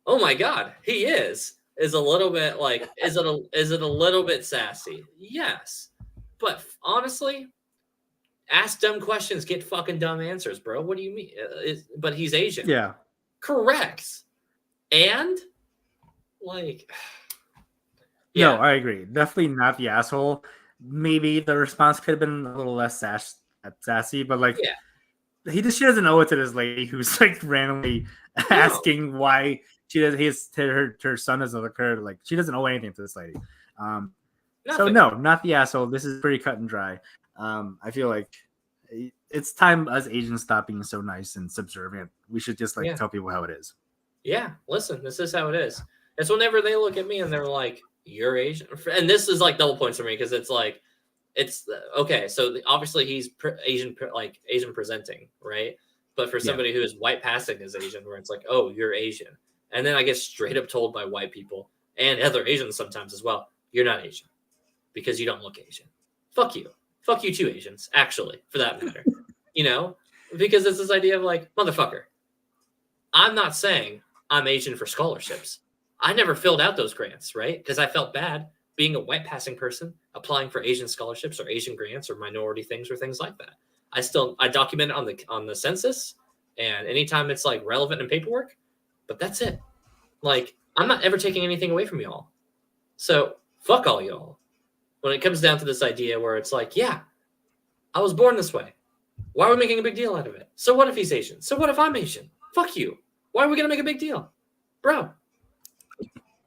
"Oh my God, he is a little bit like, is it a little bit sassy?" Yes, but honestly, ask dumb questions, get fucking dumb answers, bro. What do you mean? But he's Asian. Yeah, correct. And like, yeah. No, I agree. Definitely not the asshole. Maybe the response could have been a little less sassy, but like, Yeah. she doesn't owe it to this lady who's like randomly asking why she does her son doesn't occur. Like, she doesn't owe anything to this lady. So no, not the asshole. This is pretty cut and dry. I feel like it's time us Asians stop being so nice and subservient. We should just tell people how it is. Yeah, listen, this is how it is. It's whenever they look at me and they're like, "You're Asian," and this is like double points for me because it's like, it's okay. So obviously he's Asian presenting, right? But for somebody who is white passing as Asian, where it's like, "Oh, you're Asian," and then I get straight up told by white people and other Asians sometimes as well, "You're not Asian because you don't look Asian." Fuck you too, Asians. Actually, for that matter, because it's this idea of like, motherfucker. I'm not saying I'm Asian for scholarships. I never filled out those grants, right? Because I felt bad being a white passing person applying for Asian scholarships or Asian grants or minority things or things like that. I document it on the census, and anytime it's like relevant in paperwork, but that's it. Like, I'm not ever taking anything away from y'all. So fuck all y'all. When it comes down to this idea where it's like, yeah, I was born this way. Why are we making a big deal out of it? So what if he's Asian? So what if I'm Asian? Fuck you. Why are we going to make a big deal? Bro,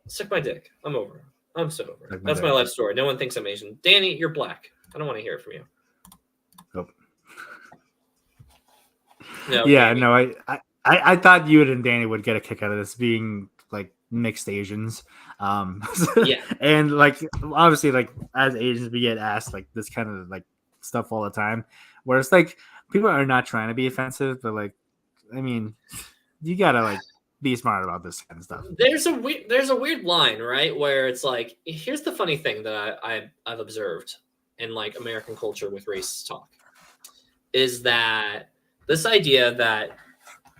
suck my dick. I'm over it. I'm so over it. That's my life story. No one thinks I'm Asian. Danny, you're black. I don't want to hear it from you. Nope. No, Yeah, Danny. no, I thought you and Danny would get a kick out of this being like mixed Asians. Um, Yeah. and like obviously, like as Asians, we get asked like this kind of like stuff all the time, where it's like people are not trying to be offensive, but like, I mean, you gotta like be smart about this kind of stuff. There's a weird line, right? Where it's like, here's the funny thing that I've observed in like American culture with race talk is that this idea that,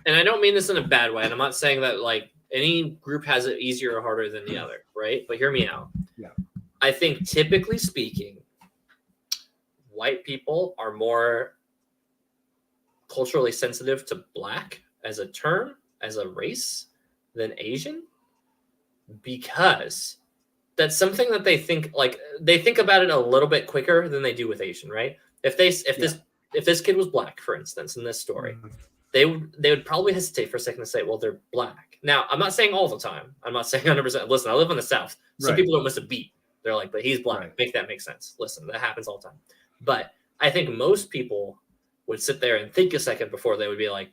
and I don't mean this in a bad way, and I'm not saying that like any group has it easier or harder than the other, right? But hear me out. Yeah. I think typically speaking, white people are more culturally sensitive to black as a term, as a race, than Asian, because that's something that they think about it a little bit quicker than they do with Asian, right? If this kid was black, for instance, in this story, they would probably hesitate for a second to say, well, they're black. Now, I'm not saying all the time. I'm not saying 100%. Listen, I live in the South. Some people don't miss a beat. They're like, but he's black. Right. Make that make sense. Listen, that happens all the time. But I think most people would sit there and think a second before they would be like,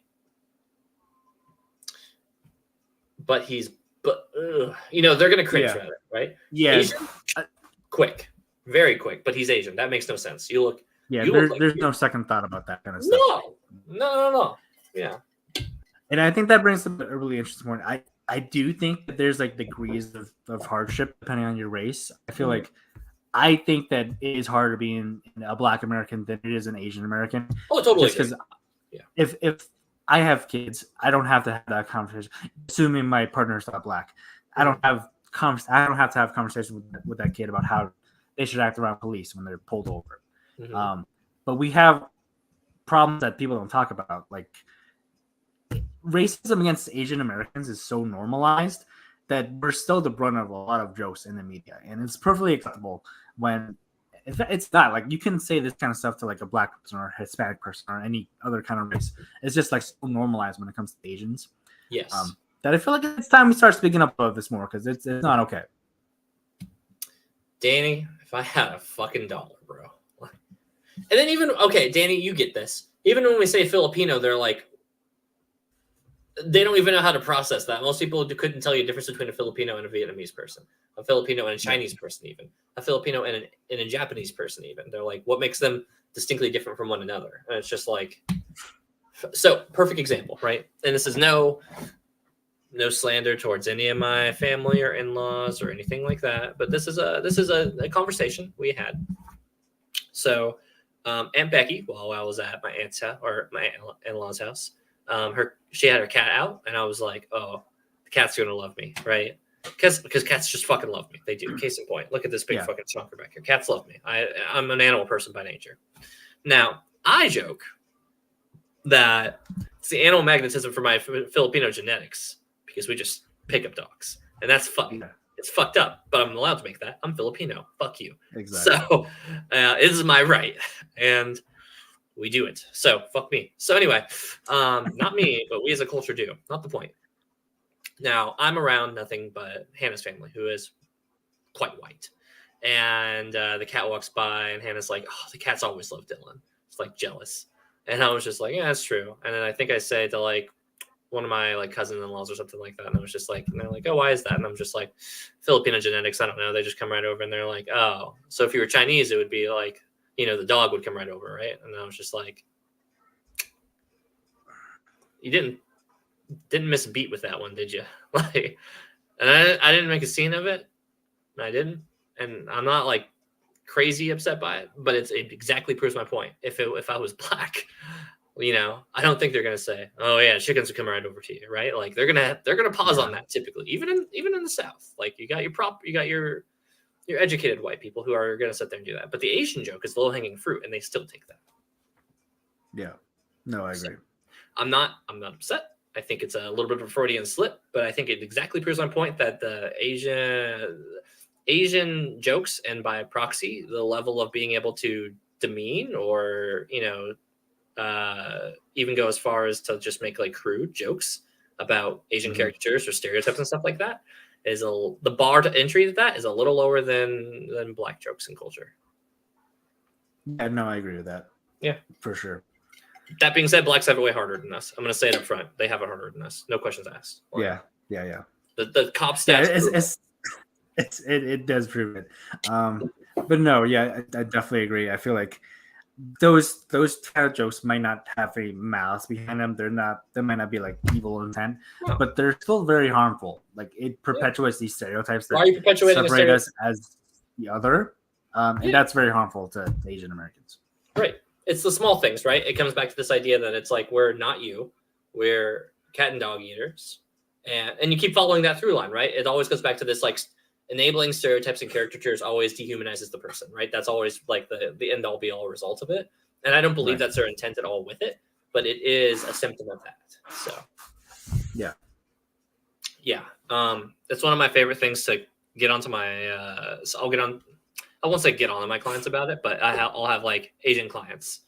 but he's, they're going to cringe at it, right? Yeah. Asian, quick, very quick, but he's Asian. That makes no sense. You look. Yeah, there's no second thought about that kind of stuff. No. Yeah. And I think that brings up a really interesting point. I do think that there's like degrees of hardship depending on your race. I feel like I think that it is harder being a Black American than it is an Asian American. Oh, totally. Because if I have kids, I don't have to have that conversation. Assuming my partner is not Black, I don't have to have conversation with that kid about how they should act around police when they're pulled over. Mm-hmm. But we have problems that people don't talk about, like racism against Asian Americans is so normalized that we're still the brunt of a lot of jokes in the media, and it's perfectly acceptable when it's not. Like, you can say this kind of stuff to like a Black person or a Hispanic person or any other kind of race. It's just like so normalized when it comes to Asians. Yes. That I feel like it's time we start speaking up about this more, because it's not okay. Danny, if I had a fucking dollar, bro. And then Danny, you get this. Even when we say Filipino, they're like, they don't even know how to process that. Most people couldn't tell you the difference between a Filipino and a Vietnamese person, a Filipino and a Chinese person, even a Filipino and a Japanese person. Even they're like, what makes them distinctly different from one another? And it's just like, so perfect example, right? And this is no slander towards any of my family or in-laws or anything like that, but this is a conversation we had. So Aunt Becky, while I was at my aunt's house or my in-laws' house, she had her cat out, and I was like, oh, the cat's gonna love me, right? Because cats just fucking love me. They do. Case in point, look at this big fucking chunker back here. Cats love me. I'm an animal person by nature. Now, I joke that it's the animal magnetism for my Filipino genetics, because we just pick up dogs, and that's fucked. It's fucked up, but I'm allowed to make that. I'm Filipino. Fuck you. Exactly. So it is my right, and we do it. So fuck me. So anyway, not me, but we as a culture do. Not the point. Now, I'm around nothing but Hannah's family, who is quite white. And the cat walks by, and Hannah's like, oh, the cat's always loved Dylan. It's like jealous. And I was just like, yeah, that's true. And then I think I say to like one of my like cousin-in-laws or something like that. And I was just like, and they're like, oh, why is that? And I'm just like, Filipino genetics. I don't know. They just come right over, and they're like, oh, so if you were Chinese, it would be like, the dog would come right over, right? And I was just like, you didn't miss a beat with that one, did you? Like, and I didn't make a scene of it. I didn't, and I'm not like crazy upset by it, but it exactly proves my point. If I was Black, I don't think they're gonna say, oh yeah, chickens would come right over to you, right? Like they're gonna pause on that typically, even in the South. Like you got your educated white people who are going to sit there and do that. But the Asian joke is low-hanging fruit, and they still take that. Yeah. No, I agree. So, I'm not upset. I think it's a little bit of a Freudian slip, but I think it exactly proves my point that the Asian jokes, and by proxy, the level of being able to demean or, even go as far as to just make like crude jokes about Asian caricatures or stereotypes and stuff like that, is the bar to entry to that is a little lower than Black jokes in culture. Yeah, no, I agree with that. Yeah, for sure. That being said, blacks have it way harder than us. I'm going to say it up front. They have it harder than us. No questions asked. Yeah. The cop stats. It does prove it. But no, yeah, I definitely agree. I feel like those kind of jokes might not have a malice behind them. They might not be like evil intent, but they're still very harmful. Like it perpetuates these stereotypes that separate us as the other, and that's very harmful to Asian Americans. Right. It's the small things, right? It comes back to this idea that it's like we're not you, we're cat and dog eaters, and you keep following that through line, right? It always goes back to this like enabling stereotypes and caricatures always dehumanizes the person, right? That's always like the end all be all result of it. And I don't believe that's their intent at all with it, but it is a symptom of that. So yeah. It's one of my favorite things to get onto my, so I'll get on, I won't say get on to my clients about it, but I'll have like Asian clients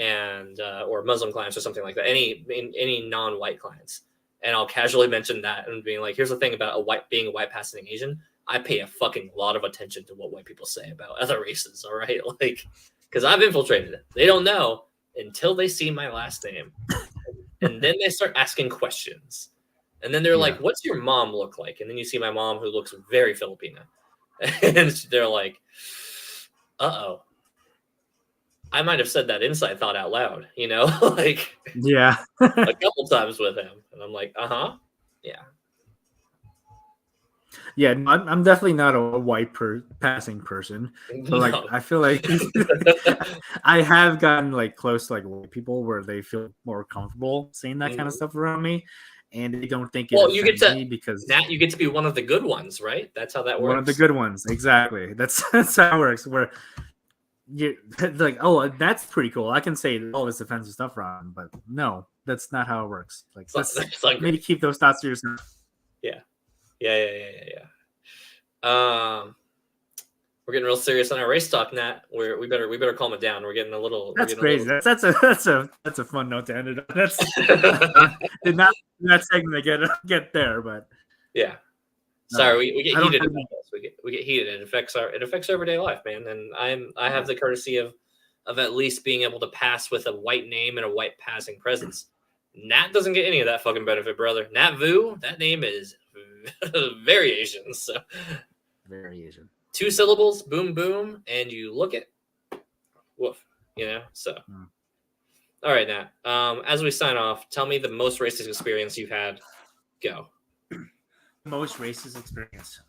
and, or Muslim clients or something like that. Any non-white clients. And I'll casually mention that and being like, here's the thing about being a white passing Asian. I pay a fucking lot of attention to what white people say about other races, all right? Like, because I've infiltrated it. They don't know until they see my last name. And then they start asking questions. And then they're like, what's your mom look like? And then you see my mom, who looks very Filipino. And they're like, uh-oh. I might have said that inside thought out loud, you know? Like, yeah. A couple times with him. And I'm like, uh-huh. Yeah. Yeah, I'm definitely not a white passing person, but like I feel like I have gotten like close to like white people where they feel more comfortable saying that kind of stuff around me, and they don't think you get to because you get to be one of the good ones, right? That's how that works. One of the good ones, exactly. That's how it works. Where you're like, oh, that's pretty cool. I can say all this offensive stuff around, but no, that's not how it works. Like, let's maybe keep those thoughts to yourself. Yeah. We're getting real serious on our race talk, Nat. We better calm it down. We're getting a little. That's crazy. That's a fun note to end it on. That's did not that segment get there, but yeah. Sorry, we get heated about this. We get heated. It affects our everyday life, man. And I have the courtesy of at least being able to pass with a white name and a white passing presence. Nat doesn't get any of that fucking benefit, brother. Nat Vu, that name is very Asian. So very Asian. 2 syllables, boom, boom, and you look it. Woof. You know, so. All right, Nat. As we sign off, tell me the most racist experience you've had. Go. Most racist experience.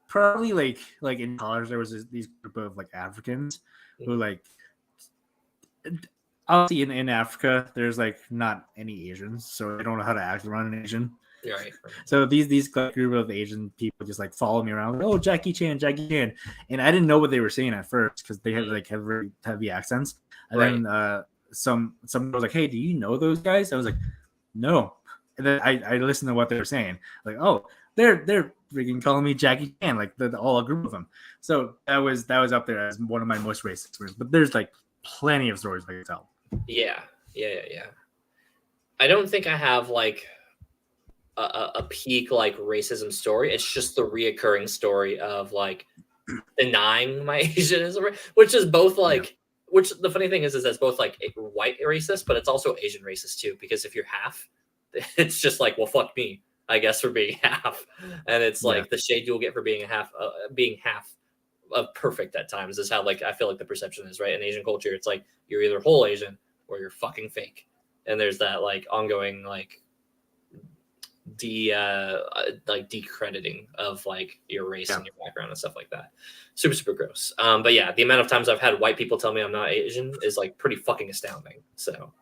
Probably like in college there was these group of like Africans who like obviously in Africa there's like not any Asians, so they don't know how to act around an Asian. Right. So these group of Asian people just like follow me around. Like, oh, Jackie Chan, and I didn't know what they were saying at first because they had like very heavy accents. And then some was like, hey, do you know those guys? I was like, no. And then I listened to what they were saying. Like, oh, they're freaking calling me Jackie Chan, like all a group of them. So that was up there as one of my most racist experiences. But there's like plenty of stories I can tell. Yeah. I don't think I have like a peak like racism story. It's just the reoccurring story of like denying my Asianism, which is both like, which the funny thing is that's both like white racist, but it's also Asian racist too. Because if you're half, it's just like, well, fuck me, I guess, for being half. And it's like the shade you'll get for being half of perfect at times is how like I feel like the perception is, right? In Asian culture, it's like you're either whole Asian or you're fucking fake. And there's that like ongoing like decrediting of like your race and your background and stuff like that. Super gross. But yeah, the amount of times I've had white people tell me I'm not Asian is like pretty fucking astounding. So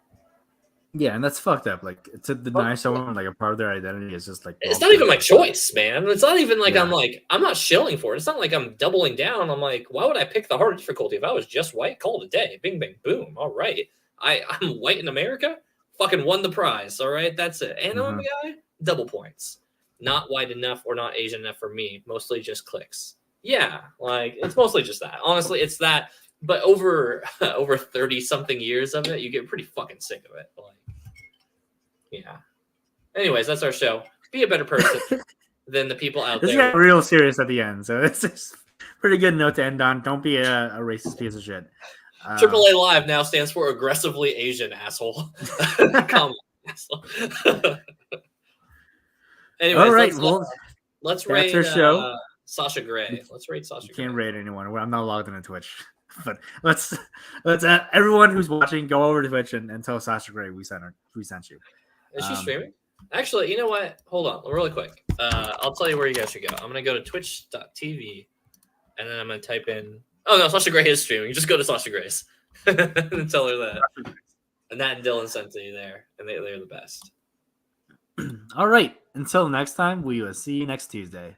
yeah, and that's fucked up. Like to deny someone like a part of their identity is just like it's not even my choice, man. It's not even like I'm not shilling for it. It's not like I'm doubling down. I'm like, why would I pick the harder difficulty if I was just white? Call it a day. Bing bang boom. All right. I'm white in America. Fucking won the prize. All right, that's it. And I'm a guy. Double points. Not white enough or not Asian enough for me. Mostly just clicks. Yeah, like it's mostly just that. Honestly, it's that. But over 30 something years of it, you get pretty fucking sick of it. Like, yeah. Anyways, that's our show. Be a better person than the people out there. This got real serious at the end, so it's just pretty good note to end on. Don't be a racist piece of shit. AAA Live now stands for aggressively Asian asshole. Comment, asshole. Anyways, all right. let's that's rate our show. Sasha Grey. Let's rate Sasha You Grey. can't rate anyone. I'm not logged into Twitch. But let's everyone who's watching go over to Twitch and tell Sasha Grey we sent you. Is she streaming? Actually, you know what? Hold on, really quick. I'll tell you where you guys should go. I'm gonna go to twitch.tv, and then I'm gonna type in. Oh no, Sasha Grey is streaming. Just go to Sasha Grey's and tell her that. And Nat and Dylan sent you there, and they're the best. All right. Until next time, we will see you next Tuesday.